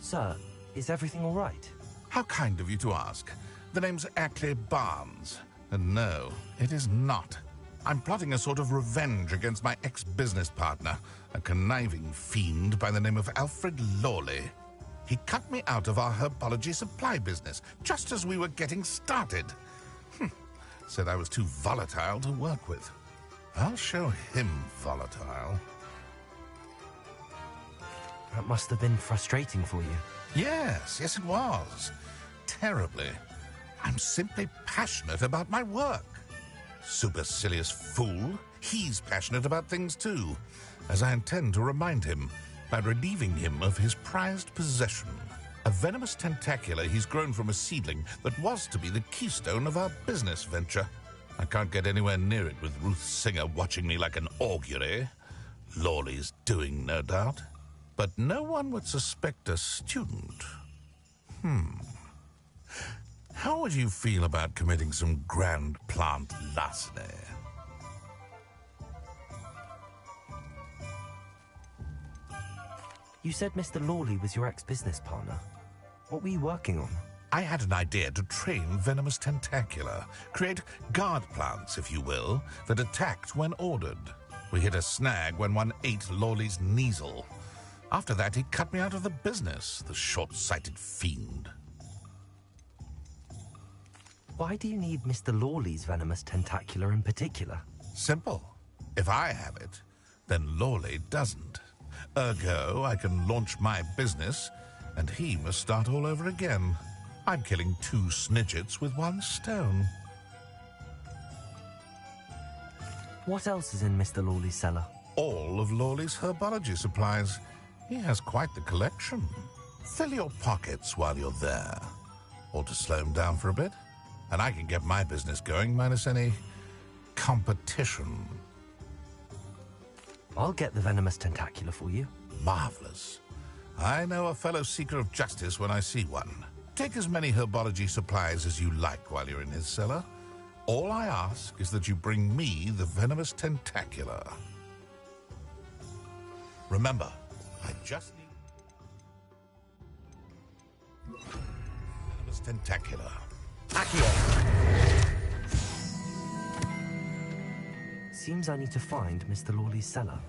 Sir, is everything all right? How kind of you to ask. The name's Ackley Barnes. And no, it is not. I'm plotting a sort of revenge against my ex-business partner, a conniving fiend by the name of Alfred Lawley. He cut me out of our herbology supply business just as we were getting started. Said I was too volatile to work with. I'll show him volatile. That must have been frustrating for you. Yes, it was. Terribly. I'm simply passionate about my work. Supercilious fool. He's passionate about things too, as I intend to remind him by relieving him of his prized possession. A venomous tentacula he's grown from a seedling that was to be the keystone of our business venture. I can't get anywhere near it with Ruth Singer watching me like an augury. Lawley's doing, no doubt. But no one would suspect a student. How would you feel about committing some grand plant larceny? You said Mr. Lawley was your ex-business partner. What were you working on? I had an idea to train venomous tentacula, create guard plants, if you will, that attacked when ordered. We hit a snag when one ate Lawley's Kneasel. After that, he cut me out of the business, the short-sighted fiend. Why do you need Mr. Lawley's venomous tentacula in particular? Simple. If I have it, then Lawley doesn't. Ergo, I can launch my business, and he must start all over again. I'm killing 2 snidgets with 1 stone. What else is in Mr. Lawley's cellar? All of Lawley's herbology supplies. He has quite the collection. Fill your pockets while you're there. Or to slow him down for a bit, and I can get my business going minus any competition. I'll get the venomous tentacula for you. Marvelous. I know a fellow seeker of justice when I see one. Take as many herbology supplies as you like while you're in his cellar. All I ask is that you bring me the venomous tentacula. Remember, I just need venomous tentacula. Accio! Seems I need to find Mr. Lawley's cellar.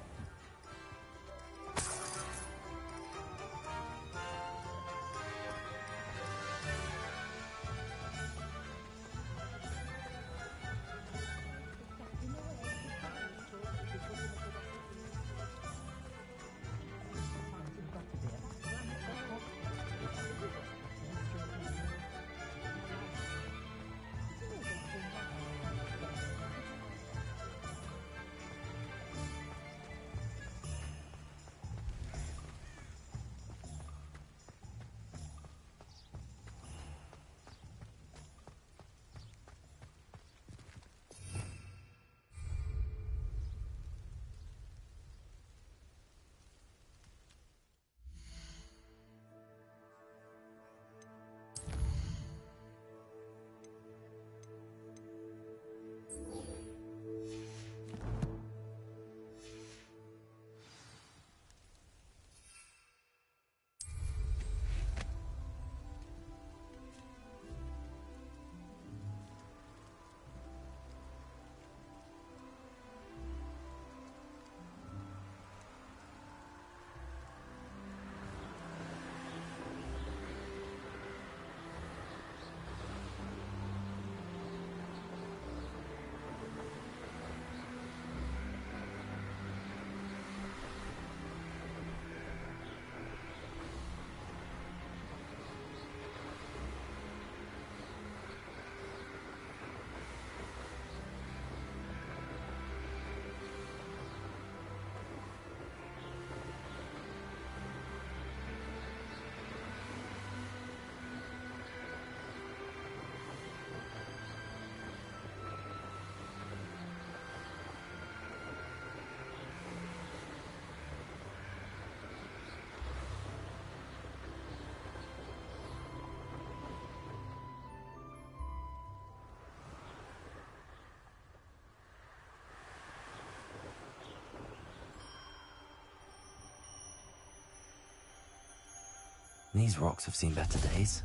These rocks have seen better days.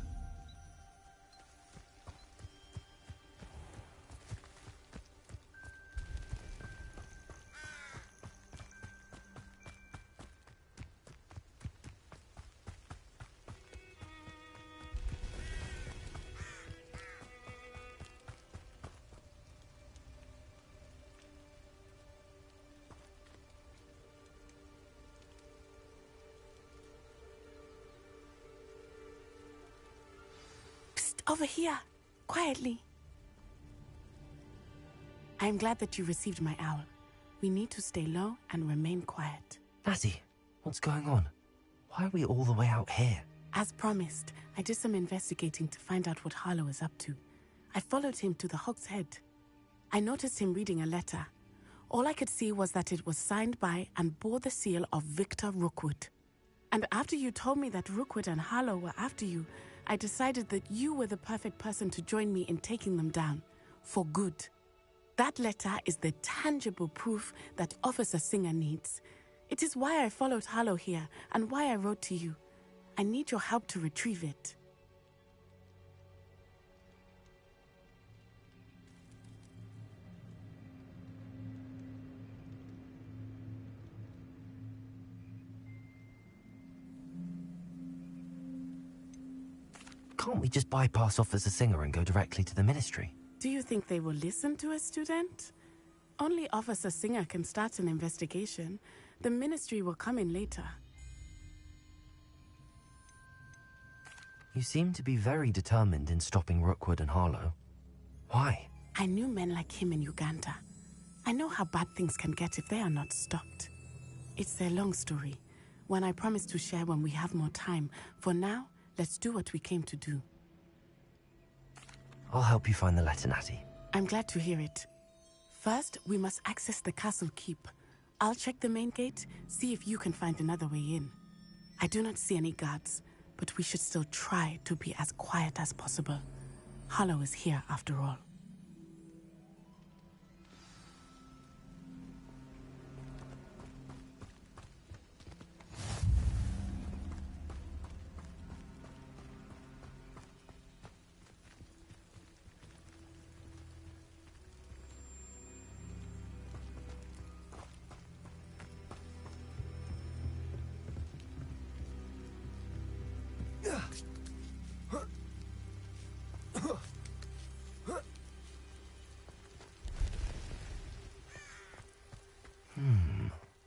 Over here, quietly. I am glad that you received my owl. We need to stay low and remain quiet. Natty, what's going on? Why are we all the way out here? As promised, I did some investigating to find out what Harlow is up to. I followed him to the Hog's Head. I noticed him reading a letter. All I could see was that it was signed by and bore the seal of Victor Rookwood. And after you told me that Rookwood and Harlow were after you, I decided that you were the perfect person to join me in taking them down. For good. That letter is the tangible proof that Officer Singer needs. It is why I followed Harlow here and why I wrote to you. I need your help to retrieve it. Can't we just bypass Officer Singer and go directly to the Ministry? Do you think they will listen to a student? Only Officer Singer can start an investigation. The Ministry will come in later. You seem to be very determined in stopping Rookwood and Harlow. Why? I knew men like him in Uganda. I know how bad things can get if they are not stopped. It's a long story, one I promise to share when we have more time. For now, let's do what we came to do. I'll help you find the letter, Natty. I'm glad to hear it. First, we must access the castle keep. I'll check the main gate, see if you can find another way in. I do not see any guards, but we should still try to be as quiet as possible. Harlow is here after all.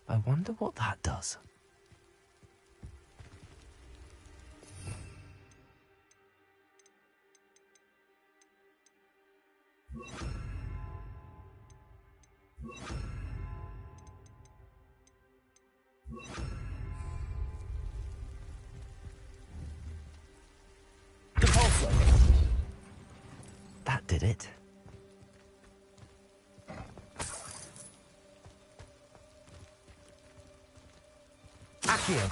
I wonder what that does. That did it. Accio.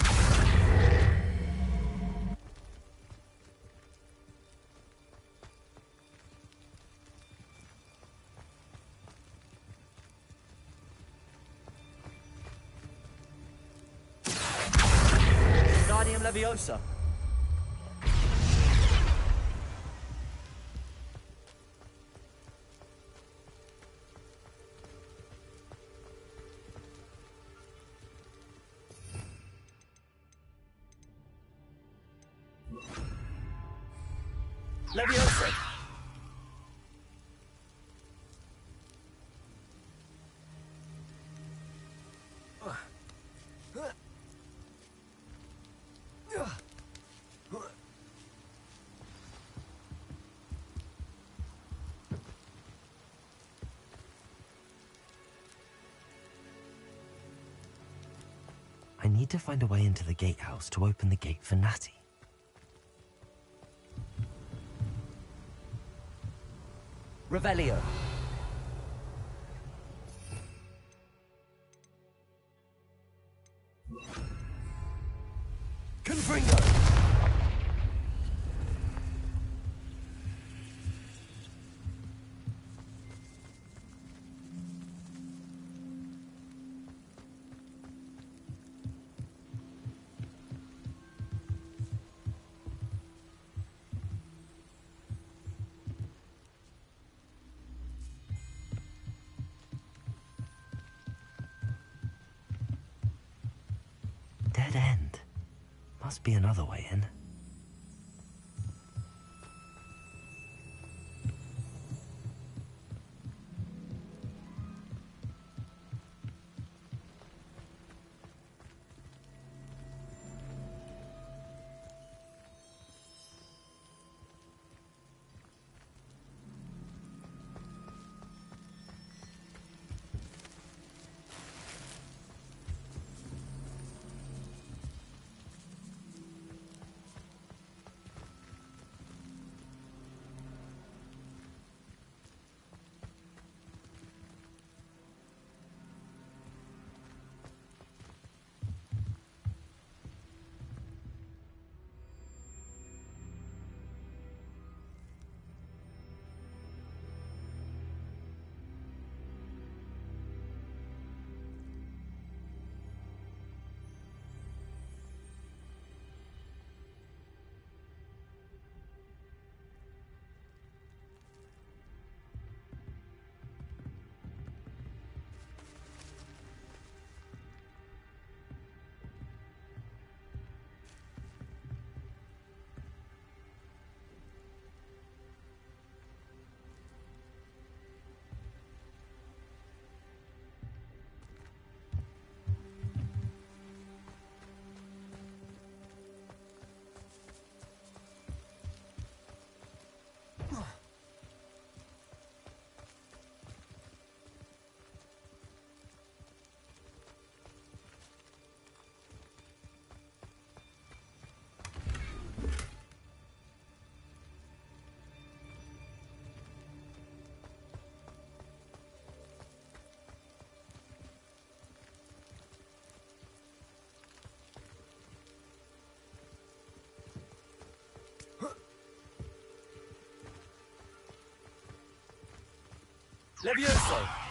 Guardium Leviosa. Leviosa. I need to find a way into the gatehouse to open the gate for Natty. Revelio. Confringo. Dead end. Must be another way in. Levioso!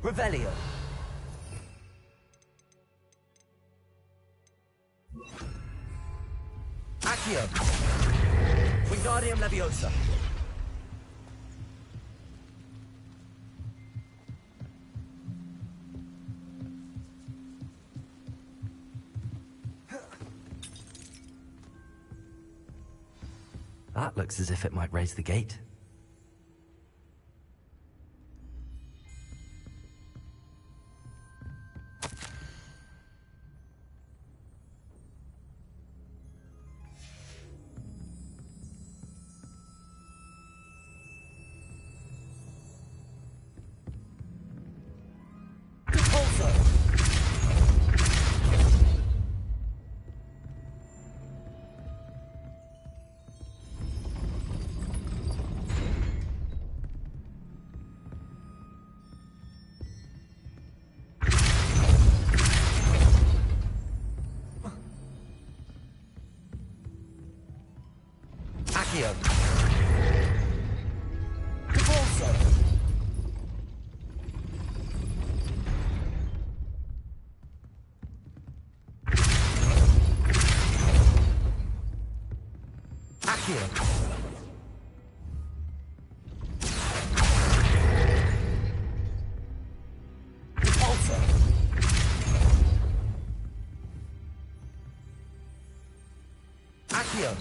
Revelio. Accio. Wingardium Leviosa. That looks as if it might raise the gate. Accio. Repulso. Accio. Repulso. Accio.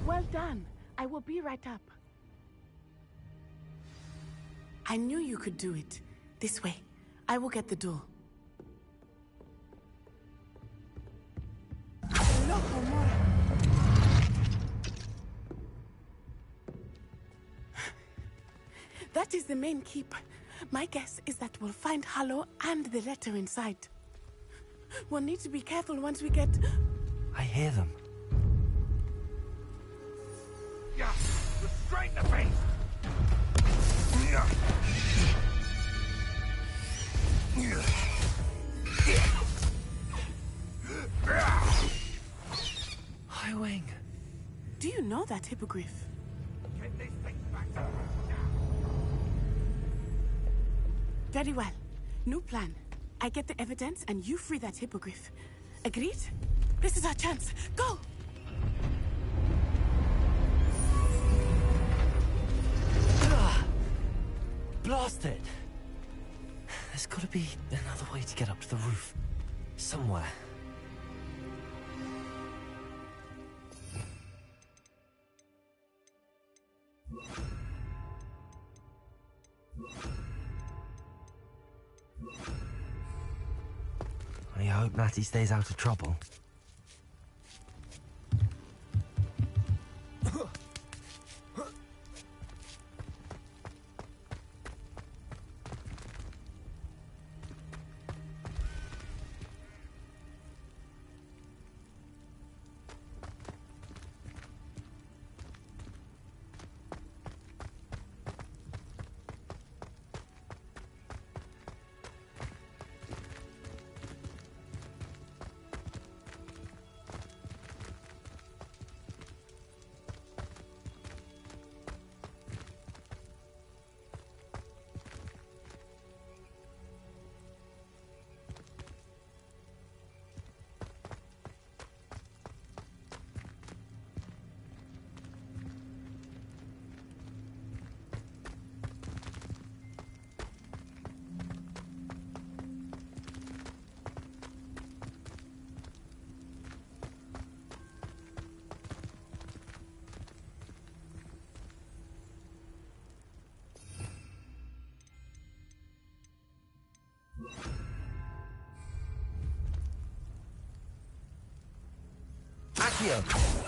Well done. I will be right up. I knew you could do it. This way. I will get the door. That is the main keep. My guess is that we'll find Harlow and the letter inside. We'll need to be careful once we get... I hear them. Yeah, straight in the face. Highwing. Do you know that hippogriff? Get this thing back to now. Very well. New plan. I get the evidence and you free that hippogriff. Agreed? This is our chance. Go! Blast it! There's gotta be another way to get up to the roof. Somewhere. I hope Natty stays out of trouble. Accio!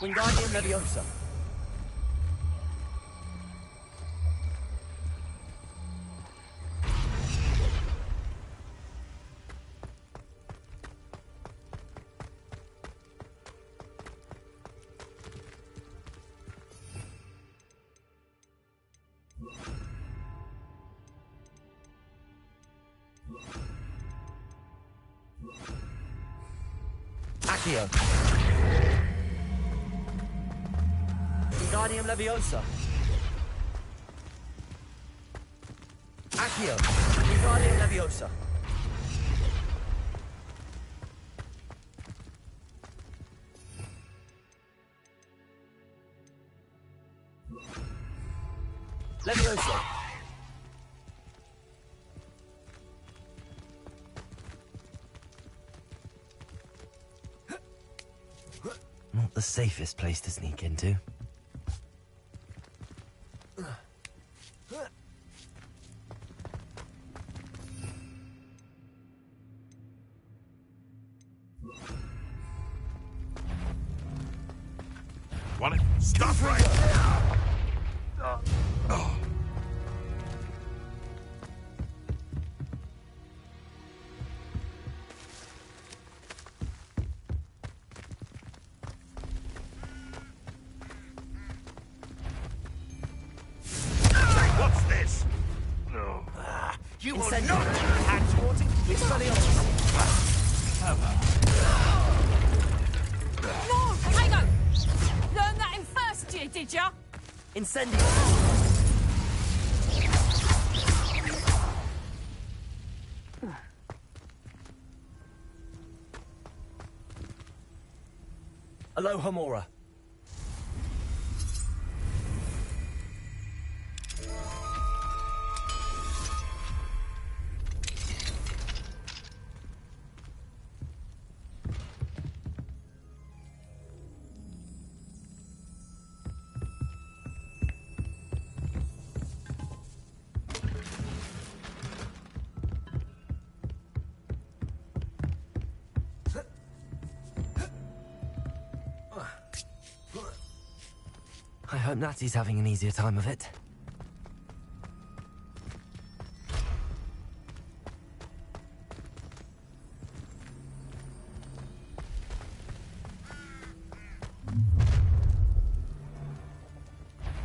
Wingardium Leviosa. Accio. Wingardium Leviosa. Accio. Wingardium Leviosa. Leviosa. Not the safest place to sneak into. Want it? Stop right there! Oh. What's this? No. You will not hand towards it. It's for the No, Tango! Learn that in first year, did ya? Incendio. Alohomora. I hope Natty's having an easier time of it.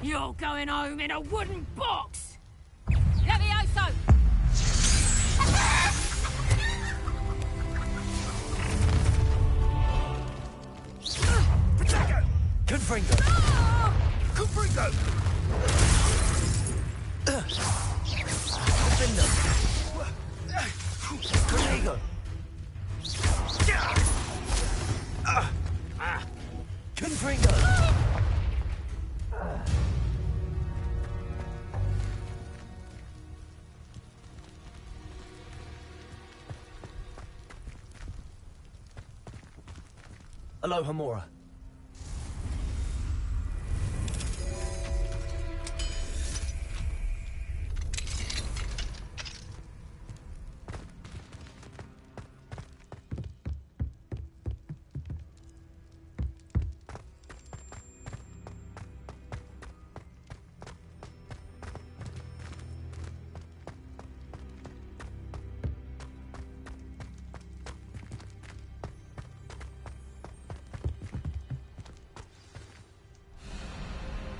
You're going home in a wooden box! Levioso! Confringo. Confringo! Confringo. Confringo. Confringo! Aloha Mora.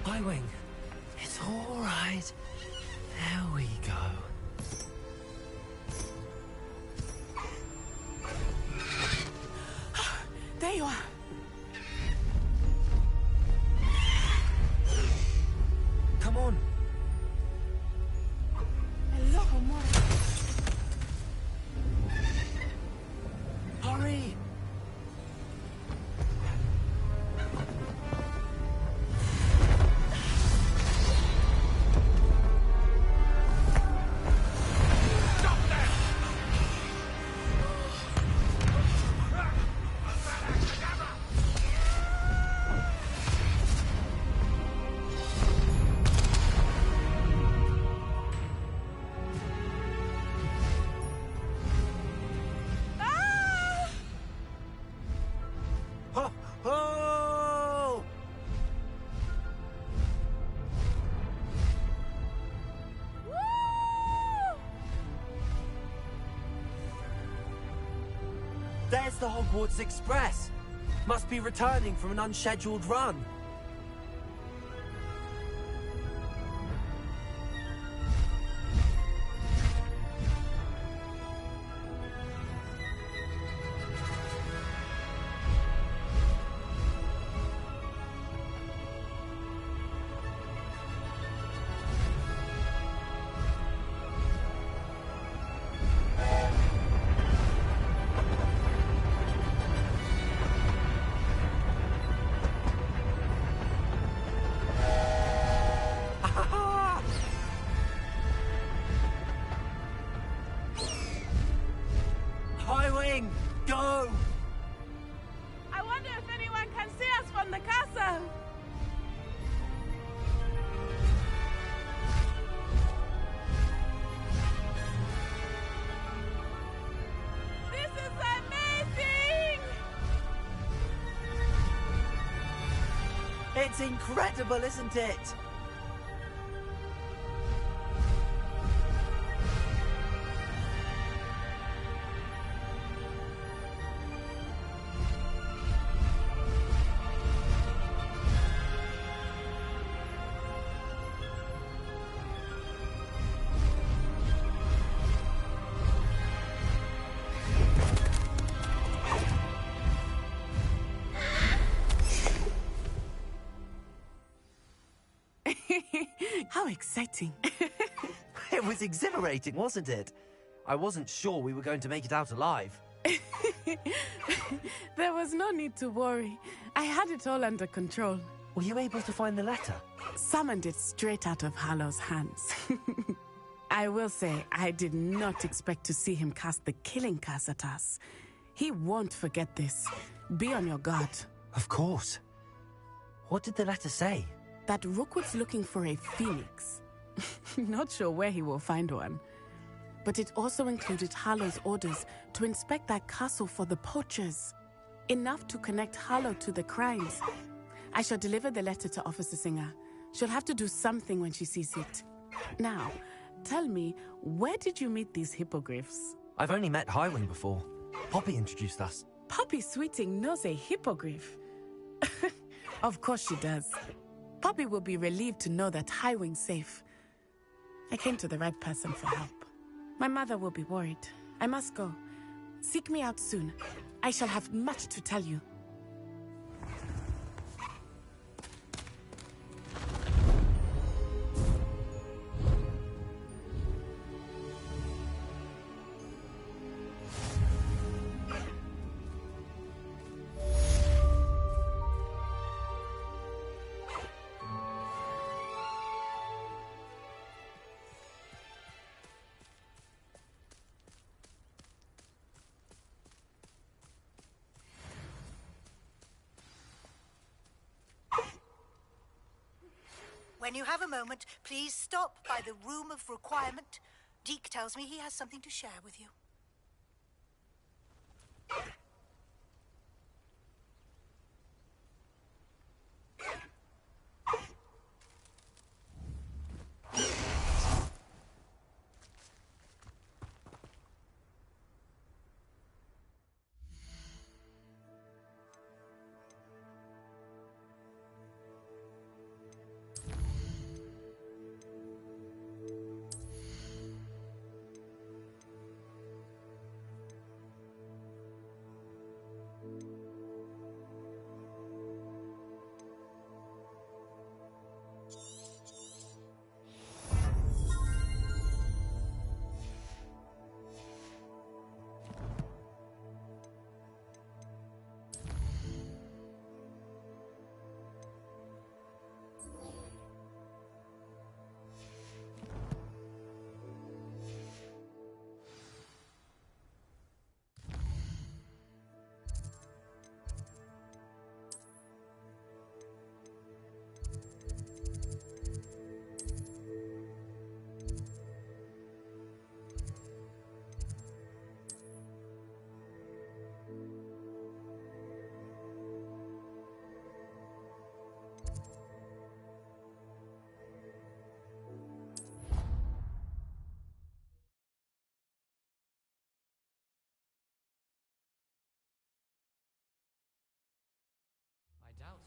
Highwing, it's all right. There we go. There you are. Come on. Aloha, Mora. Hurry! Oh! There's the Hogwarts Express. Must be returning from an unscheduled run. Highwing, go! I wonder if anyone can see us from the castle. This is amazing! It's incredible, isn't it? How exciting. It was exhilarating, wasn't it? I wasn't sure we were going to make it out alive. There was no need to worry. I had it all under control. Were you able to find the letter? Summoned it straight out of Hallow's hands. I will say, I did not expect to see him cast the killing curse at us. He won't forget this. Be on your guard. Of course. What did the letter say? That Rookwood's looking for a phoenix. Not sure where he will find one. But it also included Hallow's orders to inspect that castle for the poachers. Enough to connect Hallow to the crimes. I shall deliver the letter to Officer Singer. She'll have to do something when she sees it. Now, tell me, where did you meet these hippogriffs? I've only met Highwing before. Poppy introduced us. Poppy Sweeting knows a hippogriff. Of course she does. Poppy will be relieved to know that Highwing's safe. I came to the right person for help. My mother will be worried. I must go. Seek me out soon. I shall have much to tell you. When you have a moment, please stop by the Room of Requirement. Deke tells me he has something to share with you.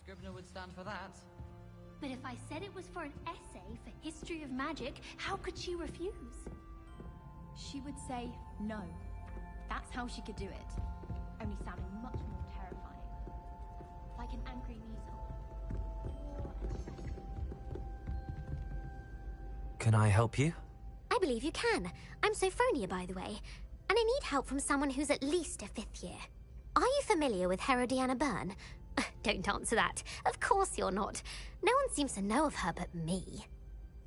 Scribner would stand for that. But if I said it was for an essay for history of magic, how could she refuse? She would say no. That's how she could do it. Only sounding much more terrifying. Like an angry weasel. Can I help you? I believe you can. I'm Sophronia, by the way. And I need help from someone who's at least a 5th year. Are you familiar with Herodiana Byrne? Don't answer that. Of course you're not. No one seems to know of her but me.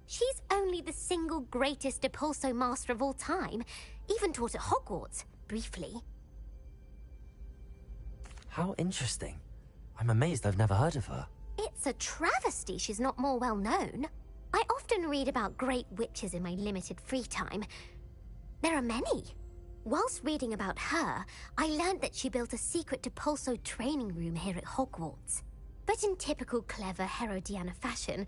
She's only the single greatest Depulso master of all time. Even taught at Hogwarts, briefly. How interesting. I'm amazed I've never heard of her. It's a travesty she's not more well known. I often read about great witches in my limited free time. There are many. Whilst reading about her, I learned that she built a secret Depulso training room here at Hogwarts. But in typical clever Herodiana fashion,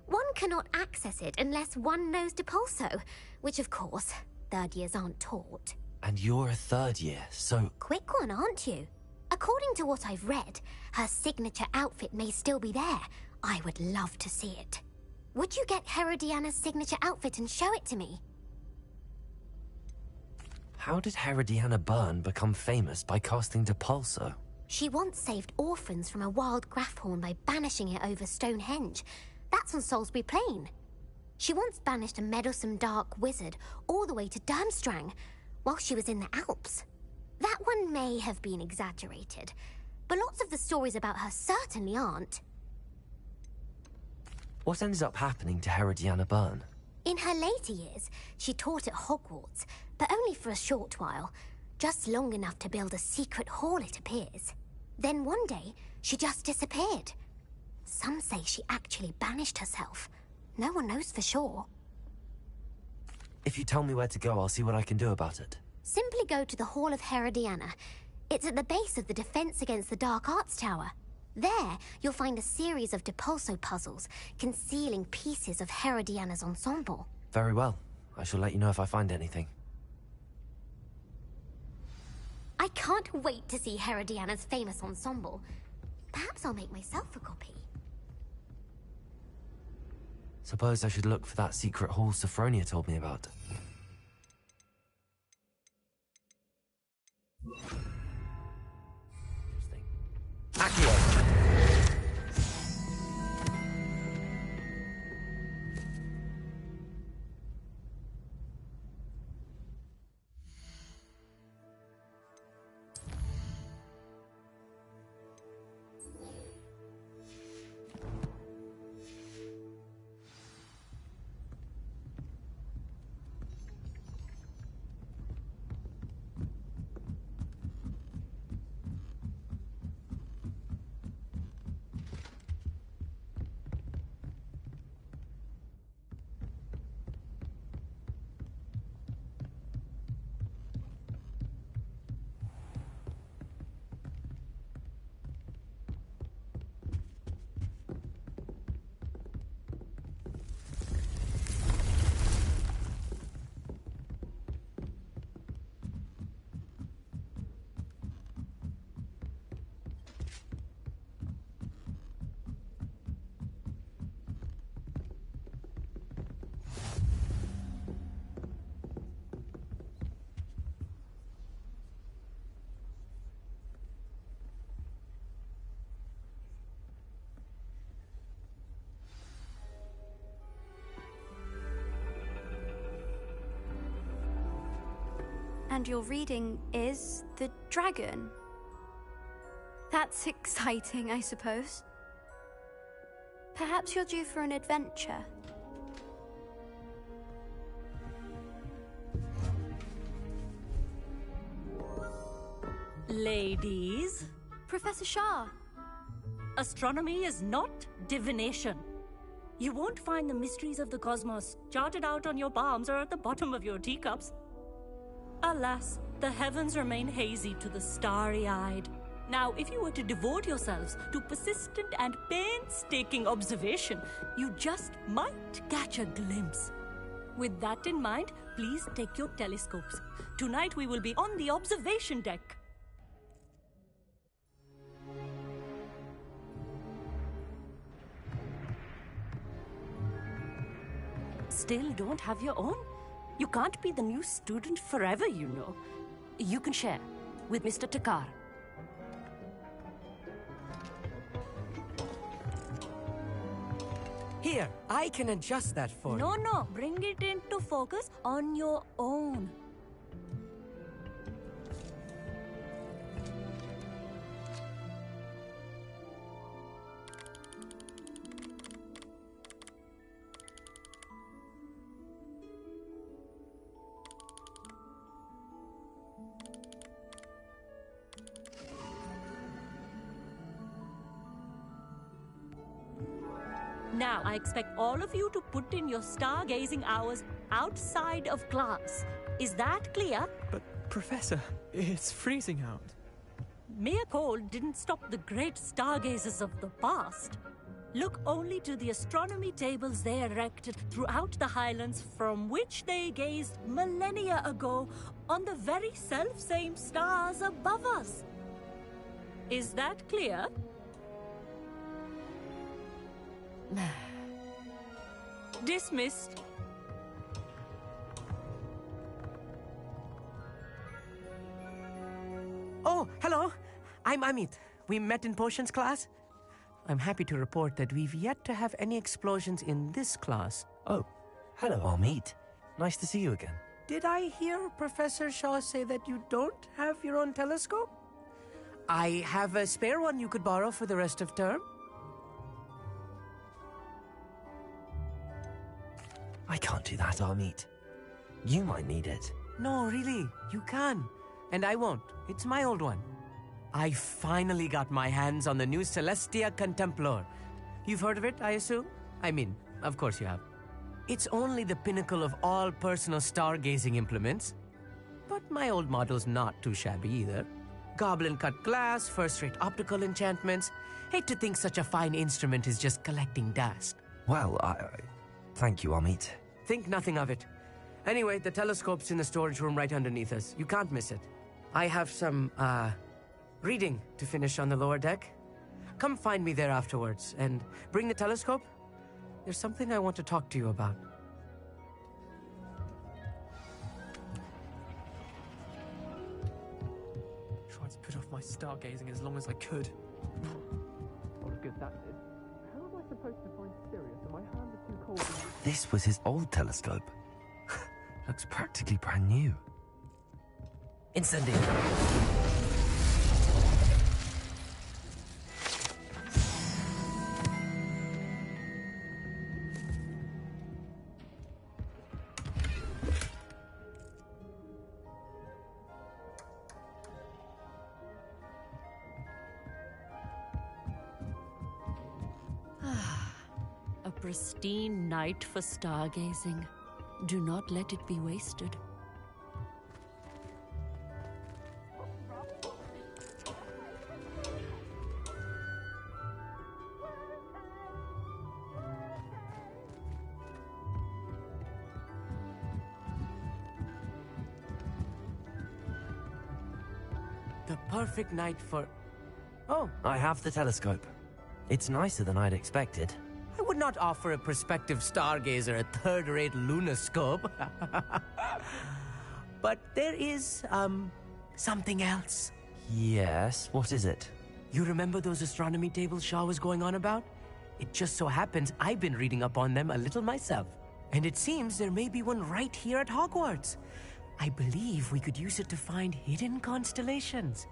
one cannot access it unless one knows Depulso, which of course, 3rd years aren't taught. And you're a 3rd year, so... Quick one, aren't you? According to what I've read, her signature outfit may still be there. I would love to see it. Would you get Herodiana's signature outfit and show it to me? How did Herodiana Byrne become famous by casting Depulso? She once saved orphans from a wild Graphorn by banishing it over Stonehenge. That's on Salisbury Plain. She once banished a meddlesome dark wizard all the way to Durmstrang while she was in the Alps. That one may have been exaggerated, but lots of the stories about her certainly aren't. What ended up happening to Herodiana Byrne? In her later years, she taught at Hogwarts, but only for a short while. Just long enough to build a secret hall, it appears. Then one day, she just disappeared. Some say she actually banished herself. No one knows for sure. If you tell me where to go, I'll see what I can do about it. Simply go to the Hall of Herodiana. It's at the base of the Defense Against the Dark Arts Tower. There, you'll find a series of Depulso puzzles concealing pieces of Herodiana's ensemble. Very well. I shall let you know if I find anything. I can't wait to see Herodiana's famous ensemble. Perhaps I'll make myself a copy. Suppose I should look for that secret hall Sophronia told me about. Interesting. Accio! understand you're reading is the dragon. That's exciting, I suppose. Perhaps you're due for an adventure. Ladies. Professor Shah. Astronomy is not divination. You won't find the mysteries of the cosmos charted out on your palms or at the bottom of your teacups. Alas, the heavens remain hazy to the starry-eyed. Now, if you were to devote yourselves to persistent and painstaking observation, you just might catch a glimpse. With that in mind, please take your telescopes. Tonight we will be on the observation deck. Still don't have your own? You can't be the new student forever, you know. You can share with Mr. Takar. Here, I can adjust that for you. No, bring it into focus on your own. Now, I expect all of you to put in your stargazing hours outside of class. Is that clear? But, Professor, it's freezing out. Mere cold didn't stop the great stargazers of the past. Look only to the astronomy tables they erected throughout the highlands from which they gazed millennia ago on the very self-same stars above us. Is that clear? Dismissed. Oh, hello. I'm Amit. We met in potions class. I'm happy to report that we've yet to have any explosions in this class. Oh, hello, Amit. Nice to see you again. Did I hear Professor Shaw say that you don't have your own telescope? I have a spare one you could borrow for the rest of term. I can't do that, Amit. You might need it. No, really, you can. And I won't. It's my old one. I finally got my hands on the new Celestia Contemplar. You've heard of it, I assume? I mean, of course you have. It's only the pinnacle of all personal stargazing implements. But my old model's not too shabby either. Goblin-cut glass, first-rate optical enchantments. Hate to think such a fine instrument is just collecting dust. Well, thank you, Amit. Think nothing of it. Anyway, the telescope's in the storage room right underneath us. You can't miss it. I have some, reading to finish on the lower deck. Come find me there afterwards, and bring the telescope. There's something I want to talk to you about. Tried to put off my stargazing as long as I could. What good that did. How am I supposed to find Sirius and my hands are too cold? This was his old telescope. Looks practically brand new. Incendio. A pristine night for stargazing. Do not let it be wasted. The perfect night for... Oh, I have the telescope. It's nicer than I'd expected. I would not offer a prospective stargazer a third-rate lunoscope. But there is, something else. Yes, what is it? You remember those astronomy tables Shaw was going on about? It just so happens I've been reading up on them a little myself. And it seems there may be one right here at Hogwarts. I believe we could use it to find hidden constellations.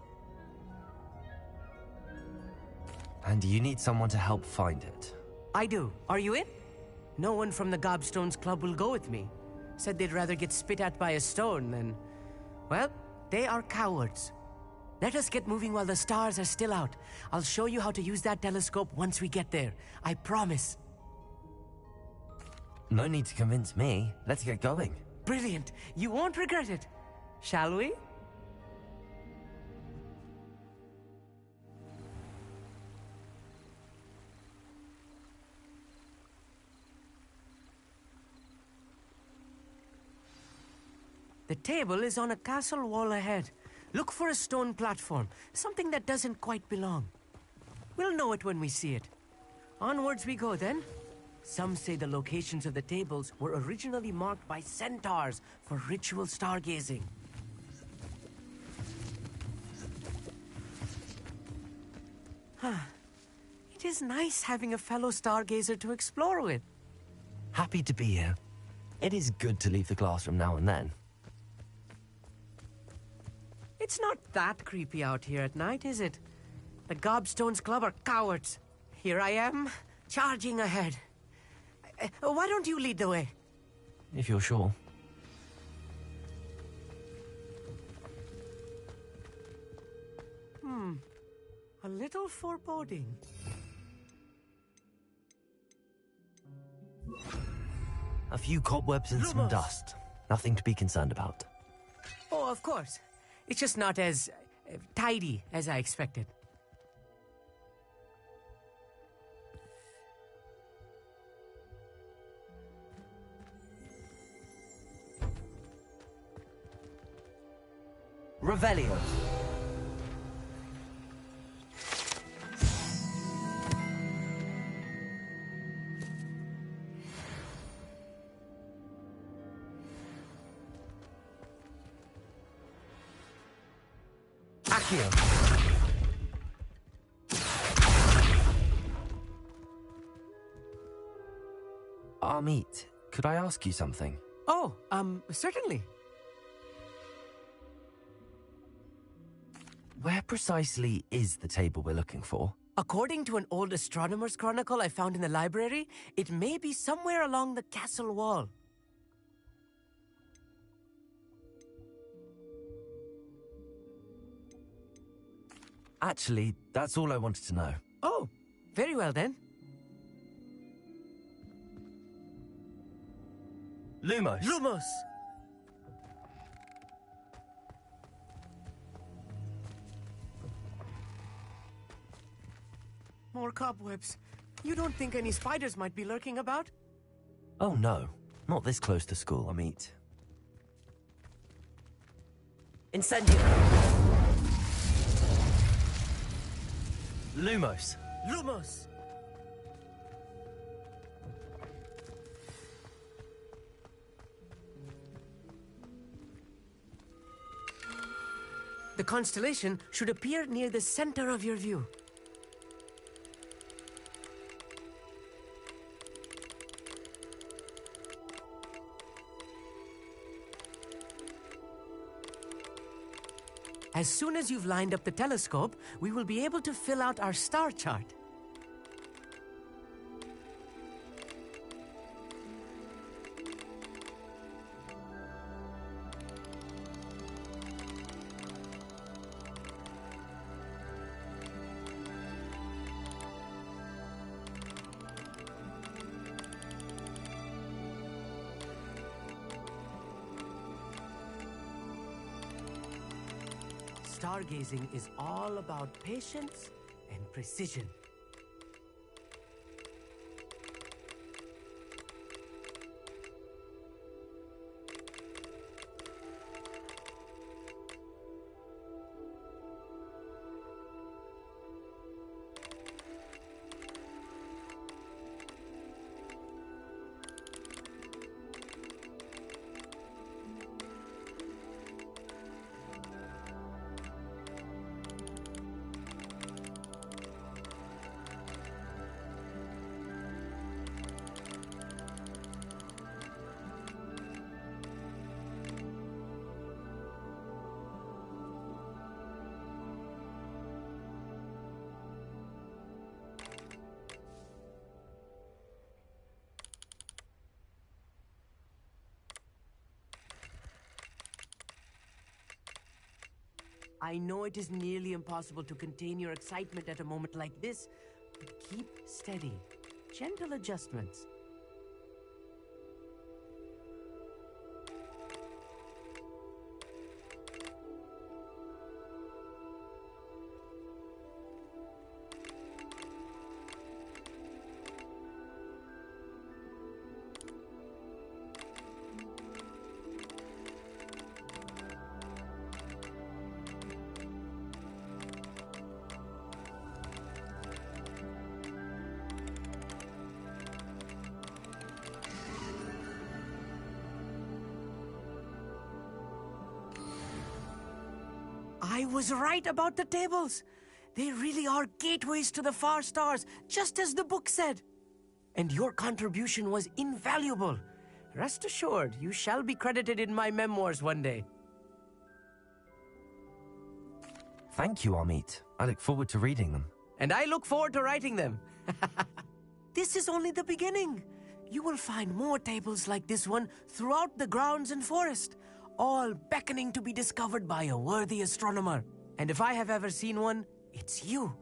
And you need someone to help find it. I do. Are you in? No one from the Gobstones Club will go with me. Said they'd rather get spit at by a stone than... Well, they are cowards. Let us get moving while the stars are still out. I'll show you how to use that telescope once we get there. I promise. No need to convince me. Let's get going. Brilliant. You won't regret it. Shall we? The table is on a castle wall ahead. Look for a stone platform, something that doesn't quite belong. We'll know it when we see it. Onwards we go then. Some say the locations of the tables were originally marked by centaurs for ritual stargazing. It is nice having a fellow stargazer to explore with. Happy to be here. It is good to leave the classroom now and then. It's not that creepy out here at night, is it? The Gobstones Club are cowards. Here I am, charging ahead. Why don't you lead the way? If you're sure. A little foreboding. A few cobwebs and some dust. Nothing to be concerned about. Oh, of course. It's just not as tidy as I expected. Revelio. Accio. Amit, could I ask you something? Oh, certainly. Where precisely is the table we're looking for? According to an old astronomer's chronicle I found in the library, it may be somewhere along the castle wall. Actually, that's all I wanted to know. Oh, very well then. Lumos. Lumos! More cobwebs. You don't think any spiders might be lurking about? Oh no, not this close to school, Amit. Incendio! Lumos. Lumos! The constellation should appear near the center of your view. As soon as you've lined up the telescope, we will be able to fill out our star chart. Stargazing is all about patience and precision. I know it is nearly impossible to contain your excitement at a moment like this, but keep steady. Gentle adjustments. I was right about the tables. They really are gateways to the far stars, just as the book said. And your contribution was invaluable. Rest assured, you shall be credited in my memoirs one day. Thank you, Amit. I look forward to reading them. And I look forward to writing them. This is only the beginning. You will find more tables like this one throughout the grounds and forest, all beckoning to be discovered by a worthy astronomer. And if I have ever seen one, it's you.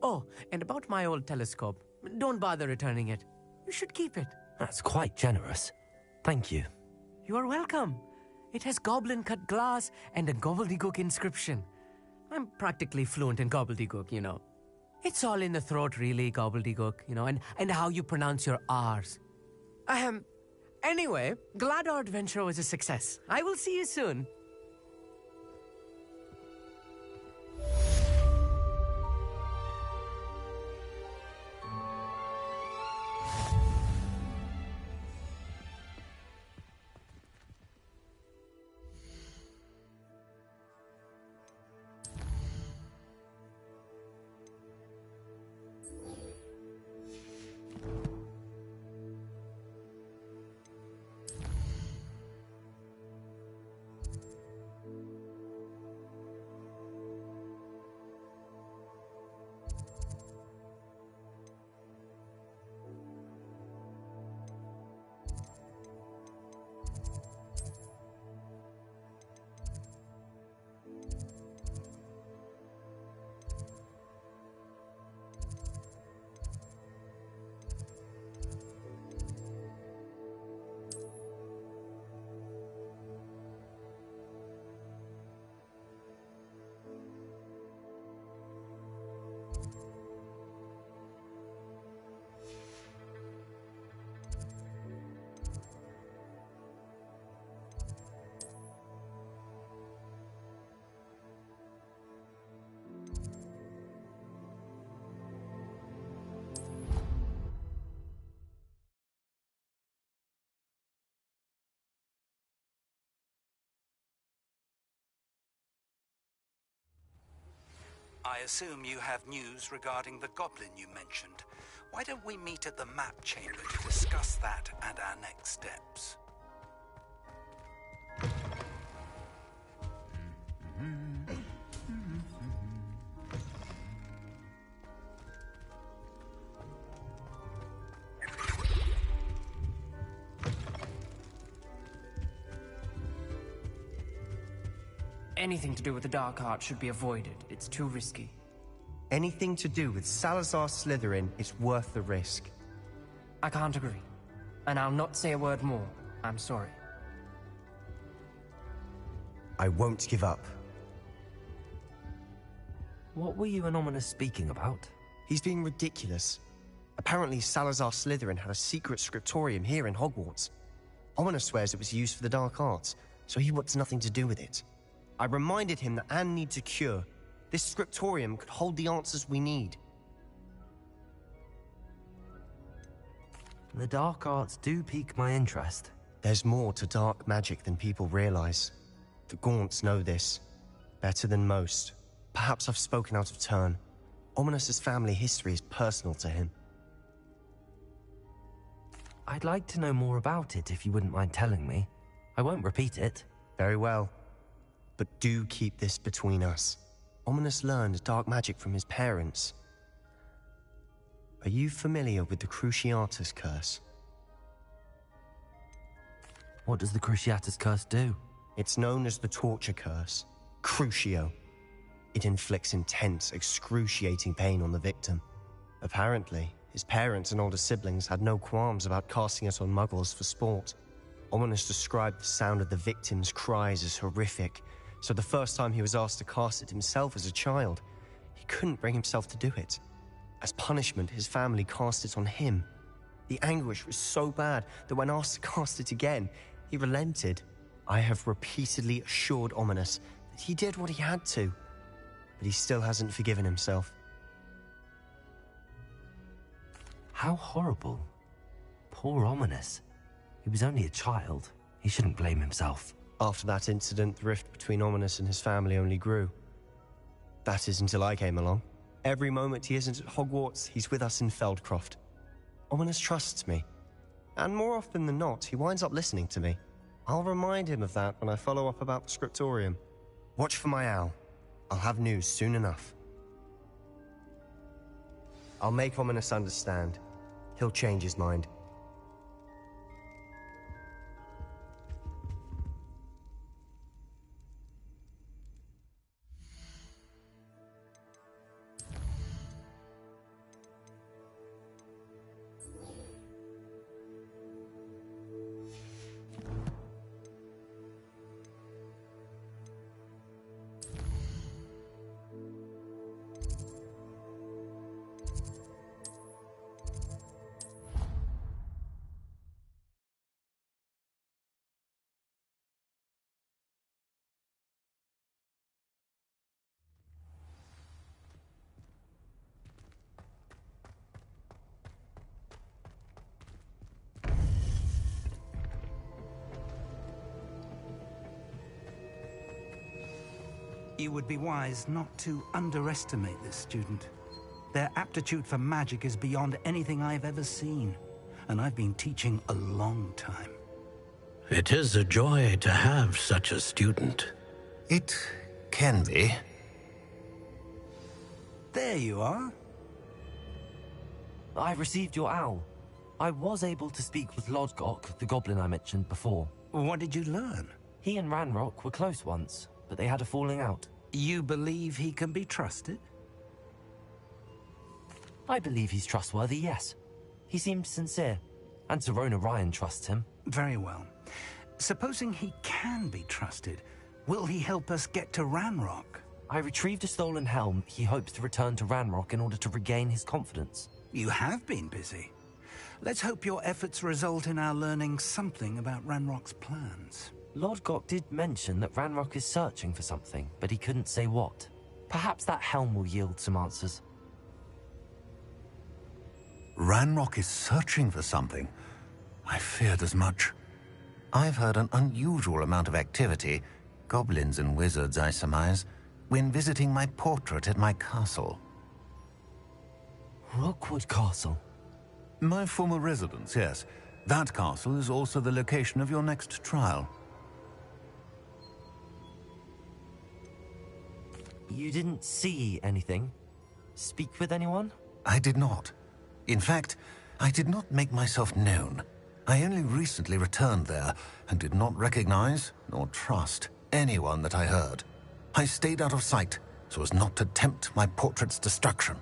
Oh, and about my old telescope, don't bother returning it. You should keep it. That's quite generous. Thank you. You are welcome. It has goblin-cut glass and a gobbledygook inscription. I'm practically fluent in gobbledygook, you know. It's all in the throat, really, gobbledygook, you know, and how you pronounce your R's. Anyway, glad our adventure was a success. I will see you soon. I assume you have news regarding the goblin you mentioned. Why don't we meet at the map chamber to discuss that and our next steps? Anything to do with the dark art should be avoided. It's too risky. Anything to do with Salazar Slytherin is worth the risk. I can't agree. And I'll not say a word more. I'm sorry. I won't give up. What were you and Ominous speaking about? He's being ridiculous. Apparently Salazar Slytherin had a secret scriptorium here in Hogwarts. Ominous swears it was used for the dark arts, so he wants nothing to do with it. I reminded him that Anne needs a cure. This scriptorium could hold the answers we need. The dark arts do pique my interest. There's more to dark magic than people realize. The Gaunts know this. Better than most. Perhaps I've spoken out of turn. Ominous's family history is personal to him. I'd like to know more about it if you wouldn't mind telling me. I won't repeat it. Very well. But do keep this between us. Ominous learned dark magic from his parents. Are you familiar with the Cruciatus Curse? What does the Cruciatus Curse do? It's known as the Torture Curse. Crucio. It inflicts intense, excruciating pain on the victim. Apparently, his parents and older siblings had no qualms about casting it on muggles for sport. Ominous described the sound of the victim's cries as horrific, so the first time he was asked to cast it himself as a child, he couldn't bring himself to do it. As punishment, his family cast it on him. The anguish was so bad that when asked to cast it again, he relented. I have repeatedly assured Ominous that he did what he had to, but he still hasn't forgiven himself. How horrible. Poor Ominous. He was only a child. He shouldn't blame himself. After that incident, the rift between Ominous and his family only grew. That is until I came along. Every moment he isn't at Hogwarts, he's with us in Feldcroft. Ominous trusts me. And more often than not, he winds up listening to me. I'll remind him of that when I follow up about the scriptorium. Watch for my owl. I'll have news soon enough. I'll make Ominous understand. He'll change his mind. You would be wise not to underestimate this student. Their aptitude for magic is beyond anything I've ever seen, and I've been teaching a long time. It is a joy to have such a student. It can be. There you are. I received your owl. I was able to speak with Lodgok, the goblin I mentioned before. What did you learn? He and Ranrock were close once, but they had a falling out. You believe he can be trusted? I believe he's trustworthy, yes. He seemed sincere, and Serona Ryan trusts him. Very well. Supposing he can be trusted, will he help us get to Ranrock? I retrieved a stolen helm. He hopes to return to Ranrock in order to regain his confidence. You have been busy. Let's hope your efforts result in our learning something about Ranrock's plans. Lodgok did mention that Ranrock is searching for something, but he couldn't say what. Perhaps that helm will yield some answers. Ranrock is searching for something. I feared as much. I've heard an unusual amount of activity, goblins and wizards, I surmise, when visiting my portrait at my castle. Rookwood Castle? My former residence, yes. That castle is also the location of your next trial. You didn't see anything? Speak with anyone? I did not. In fact, I did not make myself known. I only recently returned there and did not recognize nor trust anyone that I heard. I stayed out of sight so as not to tempt my portrait's destruction.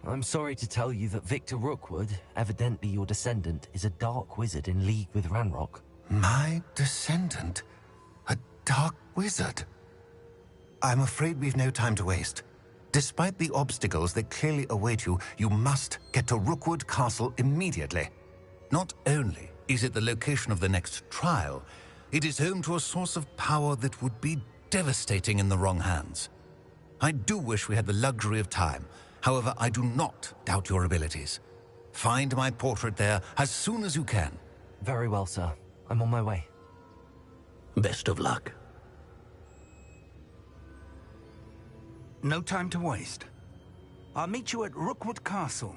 I'm sorry to tell you that Victor Rookwood, evidently your descendant, is a dark wizard in league with Ranrock. My descendant? A dark wizard? I'm afraid we've no time to waste. Despite the obstacles that clearly await you, you must get to Rookwood Castle immediately. Not only is it the location of the next trial, it is home to a source of power that would be devastating in the wrong hands. I do wish we had the luxury of time. However, I do not doubt your abilities. Find my portrait there as soon as you can. Very well, sir. I'm on my way. Best of luck. No time to waste. I'll meet you at Rookwood Castle.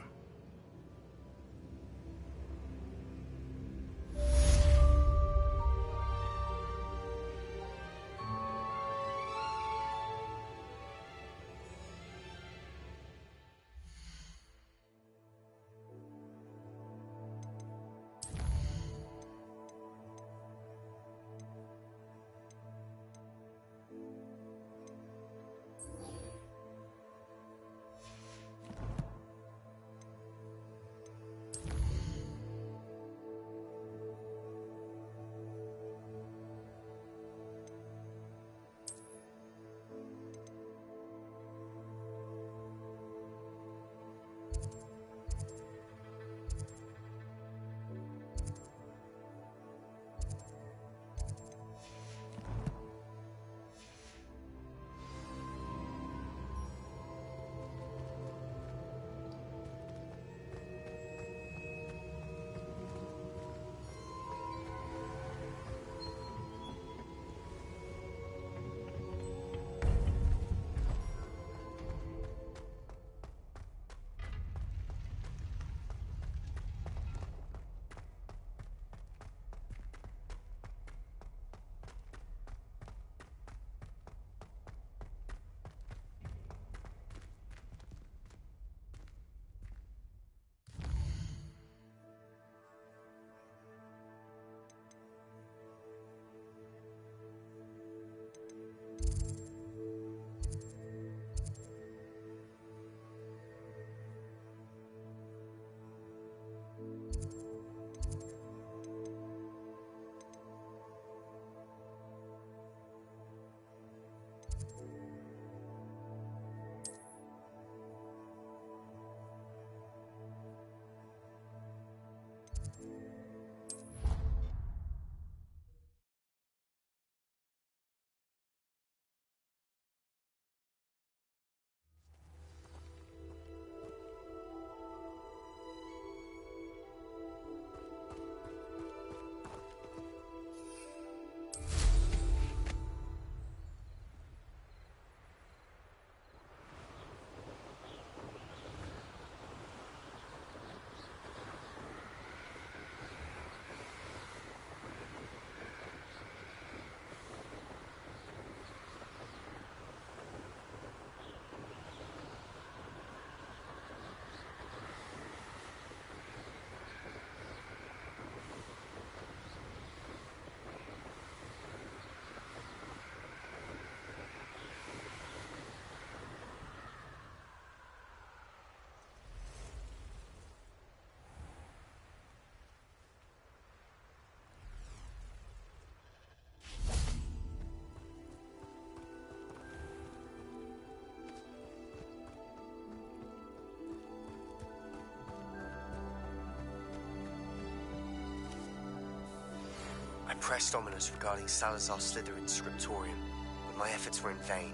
pressed Ominous regarding Salazar Slytherin's scriptorium, but my efforts were in vain.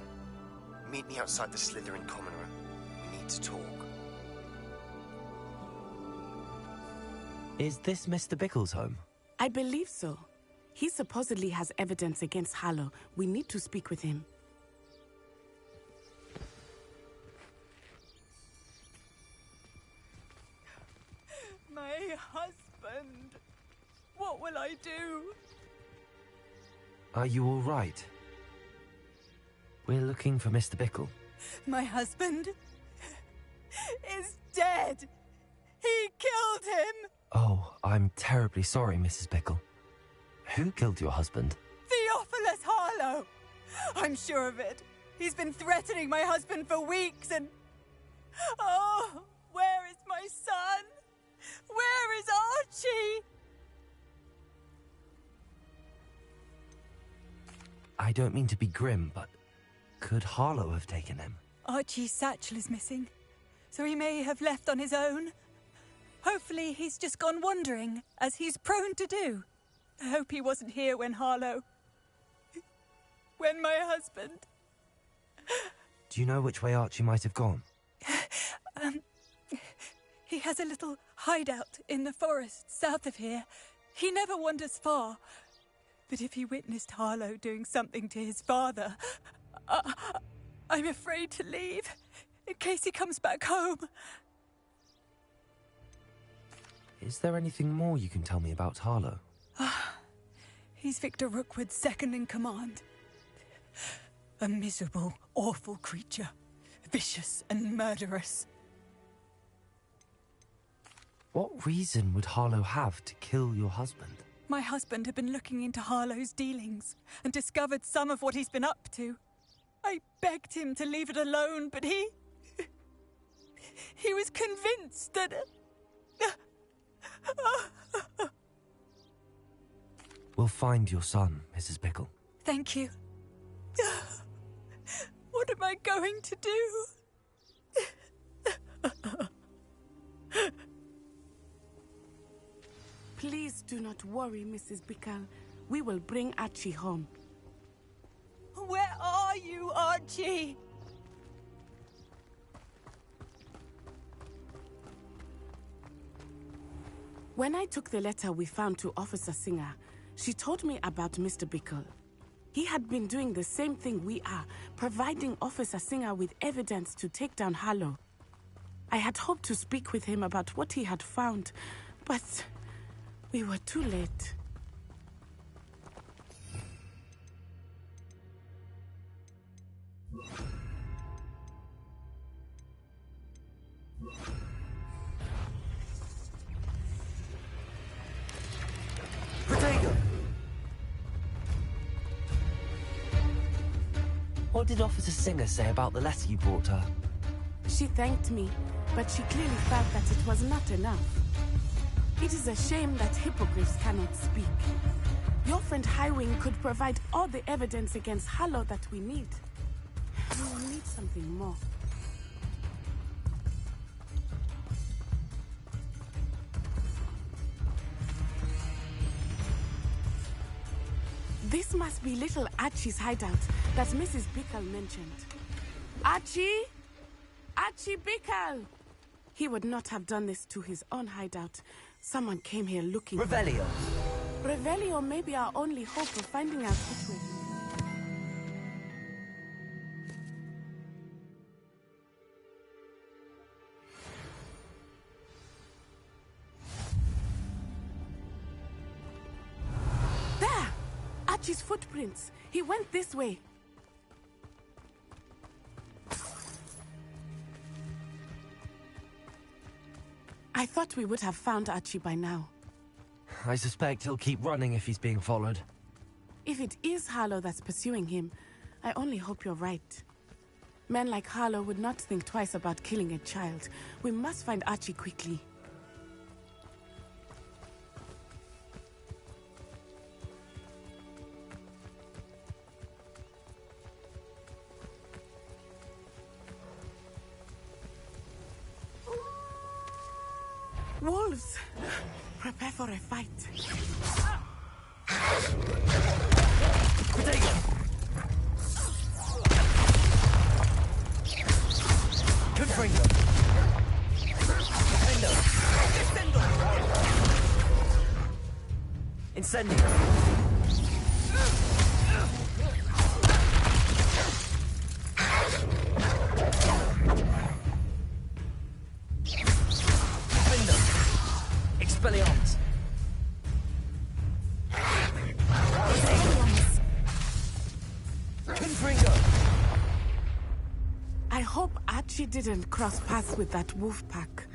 Meet me outside the Slytherin common room. We need to talk. Is this Mr. Bickle's home? I believe so. He supposedly has evidence against Harlow. We need to speak with him. My husband. What will I do? Are you all right? We're looking for Mr. Bickle. My husband is dead. He killed him. Oh, I'm terribly sorry, Mrs. Bickle. Who killed your husband? Theophilus Harlow. I'm sure of it. He's been threatening my husband for weeks and... Oh, where is my son? Where is Archie? I don't mean to be grim, but could Harlow have taken him? Archie's satchel is missing, so he may have left on his own. Hopefully he's just gone wandering, as he's prone to do. I hope he wasn't here when my husband... Do you know which way Archie might have gone? He has a little hideout in the forest south of here. He never wanders far. But if he witnessed Harlow doing something to his father, I'm afraid to leave, in case he comes back home. Is there anything more you can tell me about Harlow? He's Victor Rookwood's second in command. A miserable, awful creature. Vicious and murderous. What reason would Harlow have to kill your husband? My husband had been looking into Harlow's dealings and discovered some of what he's been up to. I begged him to leave it alone, but he was convinced that... We'll find your son, Mrs. Bickle. Thank you. What am I going to do? Please do not worry, Mrs. Bickle. We will bring Archie home. Where are you, Archie? When I took the letter we found to Officer Singer, she told me about Mr. Bickle. He had been doing the same thing we are, providing Officer Singer with evidence to take down Harlow. I had hoped to speak with him about what he had found, but we were too late. Protego! What did Officer Singer say about the letter you brought her? She thanked me, but she clearly felt that it was not enough. It is a shame that hippogriffs cannot speak. Your friend Highwing could provide all the evidence against Harlow that we need. We will need something more. This must be little Archie's hideout that Mrs. Bickle mentioned. Archie? Archie Bickle! He would not have done this to his own hideout. Someone came here looking... Revelio! Revelio may be our only hope of finding out which way. There! Archie's footprints. He went this way. I thought we would have found Archie by now. I suspect he'll keep running if he's being followed. If it is Harlow that's pursuing him, I only hope you're right. Men like Harlow would not think twice about killing a child. We must find Archie quickly. Wolves! Prepare for a fight. Incendio! Expelliarmus! Confringo! I hope Archie didn't cross paths with that wolf pack.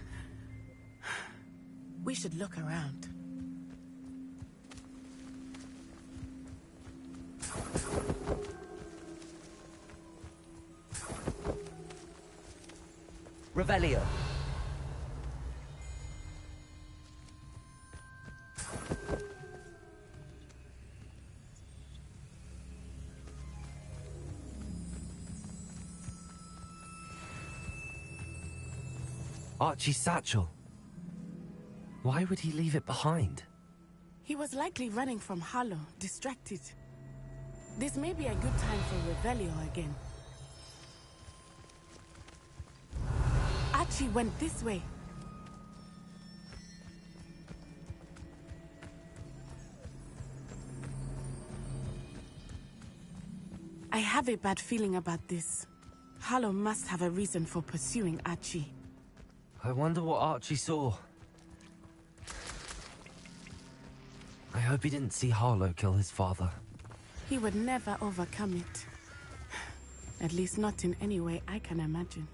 We should look around. Revelio. Archie's satchel. Why would he leave it behind? He was likely running from Harlow, distracted. This may be a good time for Revelio again. Archie went this way. I have a bad feeling about this. Harlow must have a reason for pursuing Archie. I wonder what Archie saw. I hope he didn't see Harlow kill his father. He would never overcome it. At least not in any way I can imagine.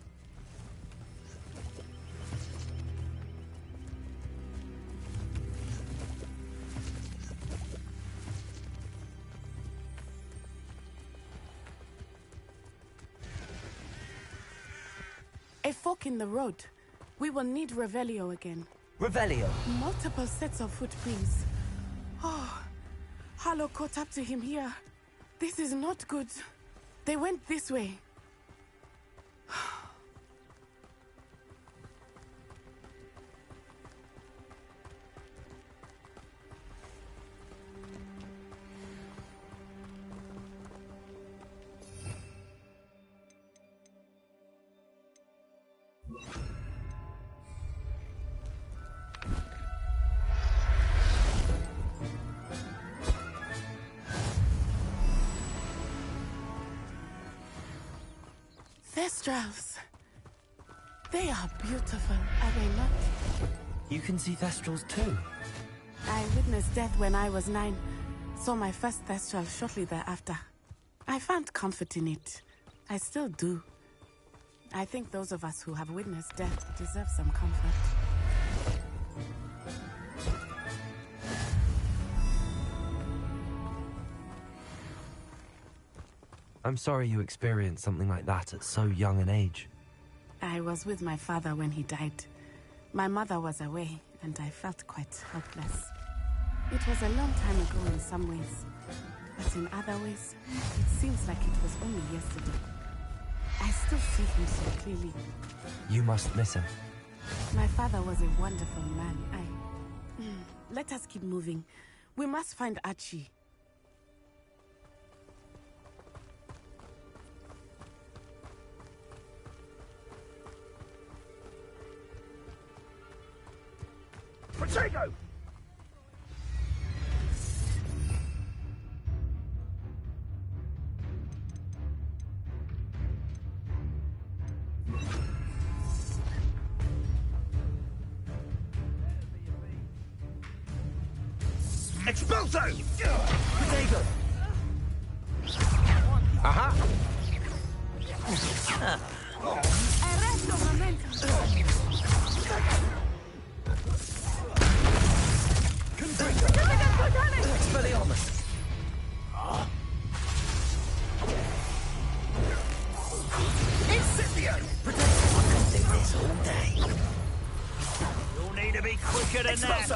A fork in the road. We will need Revelio again. Revelio? Multiple sets of footprints. Oh, Harlow caught up to him here. This is not good. They went this way. Thestrals. They are beautiful, are they not? You can see Thestrals too. I witnessed death when I was 9. Saw my first Thestral shortly thereafter. I found comfort in it. I still do. I think those of us who have witnessed death deserve some comfort. I'm sorry you experienced something like that at so young an age. I was with my father when he died. My mother was away, and I felt quite helpless. It was a long time ago in some ways, but in other ways, it seems like it was only yesterday. I still see him so clearly. You must miss him. My father was a wonderful man. Let us keep moving. We must find Archie. Protego! Expulso! Protego! Aha! Arresto momento! Expelliarmus! Incendio! I can do this all day. You'll need to be quicker than that.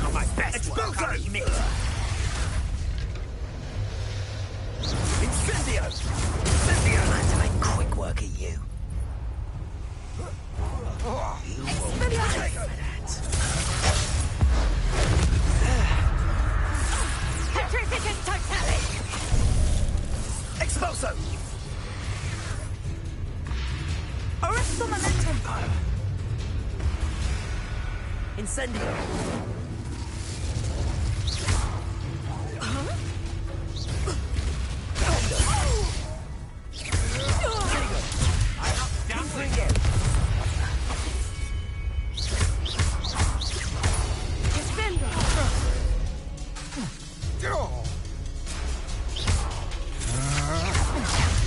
Not my best work, I admit. Incendio! Incendio! I had to make quick work of you. You will pay for that. Incendio!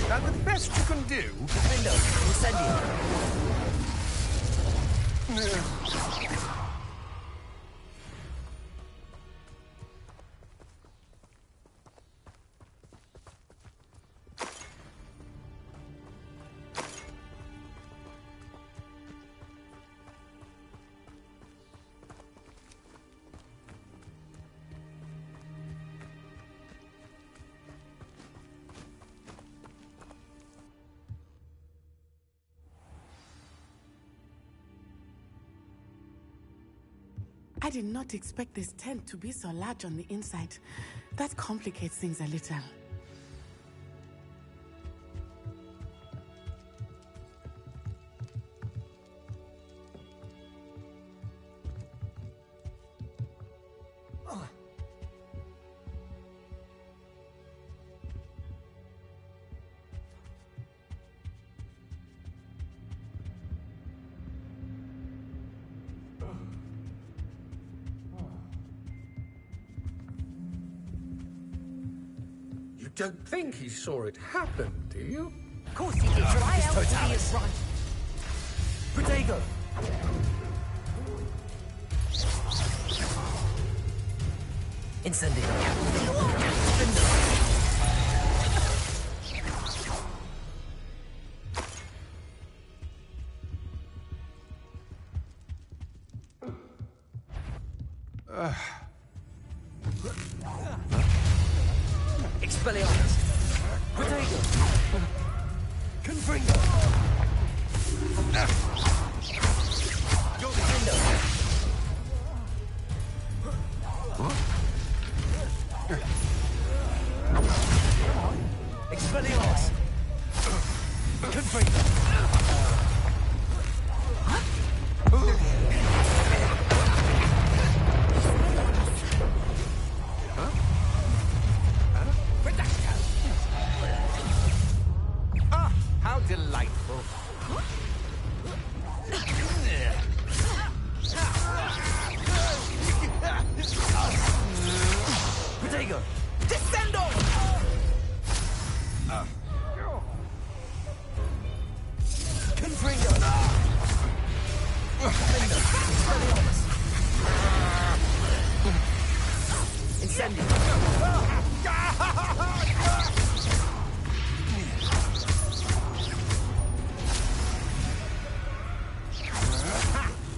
That the best you can do? Window, Incendio! I did not expect this tent to be so large on the inside. That complicates things a little. You don't think he saw it happen, do you? Of course he did. Try out Totalis. Right. Protego! Incendio! Expelliarmus! Protego! Confringo! Defendo! Expelliarmus! Confringo! Ah, how delightful. Protego! Descendo! Confringo! Expelliarmus! Incendio!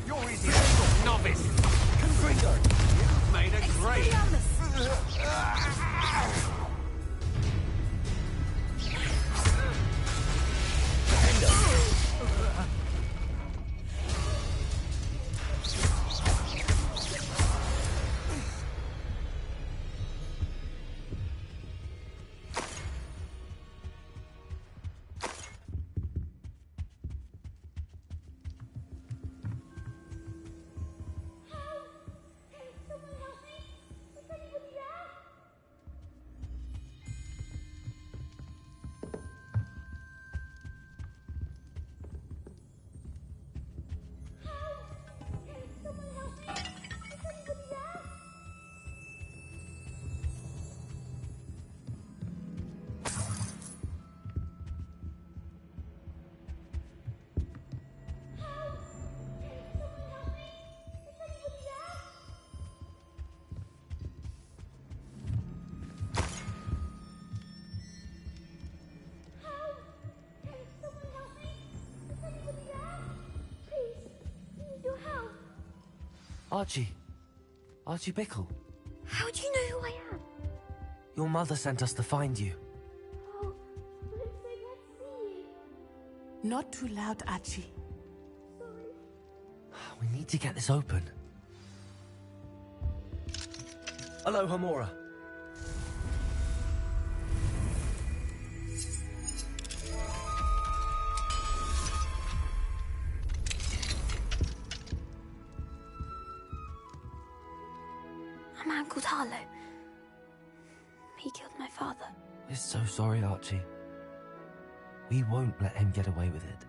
You're easy, novice. Confringo! You've made a great. Archie Bickle. How do you know who I am? Your mother sent us to find you. Oh, let's see. Not too loud, Archie. We need to get this open. Hello, Hamora. A man called Harlow. He killed my father. We're so sorry, Archie. We won't let him get away with it.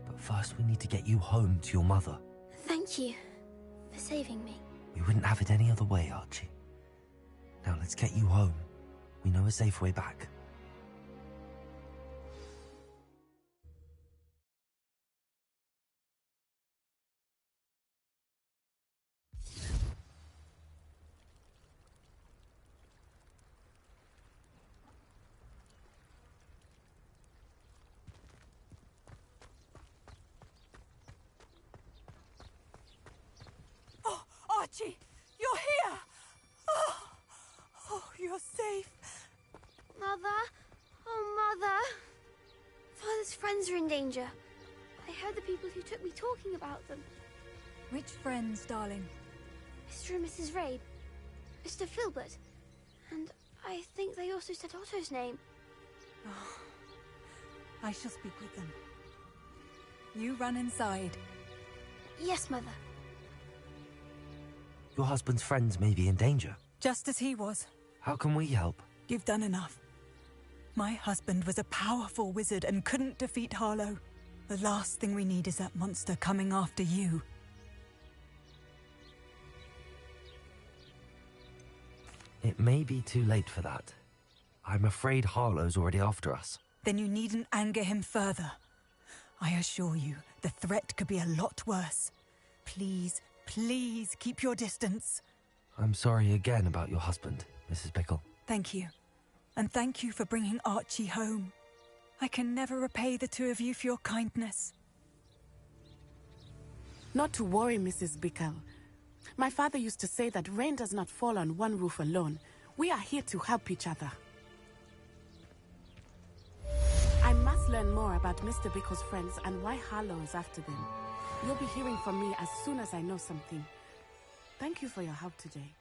But first we need to get you home to your mother. Thank you for saving me. We wouldn't have it any other way, Archie. Now let's get you home. We know a safe way back. Oh, Archie, you're here! Oh, you're safe. Mother? Oh, Mother. Father's friends are in danger. I heard the people who took me talking about them. Which friends, darling? Mr. and Mrs. Rabe. Mr. Filbert. And I think they also said Otto's name. Oh, I shall speak with them. You run inside. Yes, Mother. Your husband's friends may be in danger. Just as he was. How can we help? You've done enough. My husband was a powerful wizard and couldn't defeat Harlow. The last thing we need is that monster coming after you. It may be too late for that. I'm afraid Harlow's already after us. Then you needn't anger him further. I assure you, the threat could be a lot worse. Please, please keep your distance. I'm sorry again about your husband, Mrs. Pickle. Thank you. And thank you for bringing Archie home. I can never repay the two of you for your kindness. Not to worry, Mrs. Bickle. My father used to say that rain does not fall on one roof alone. We are here to help each other. I must learn more about Mr. Bickle's friends and why Harlow is after them. You'll be hearing from me as soon as I know something. Thank you for your help today.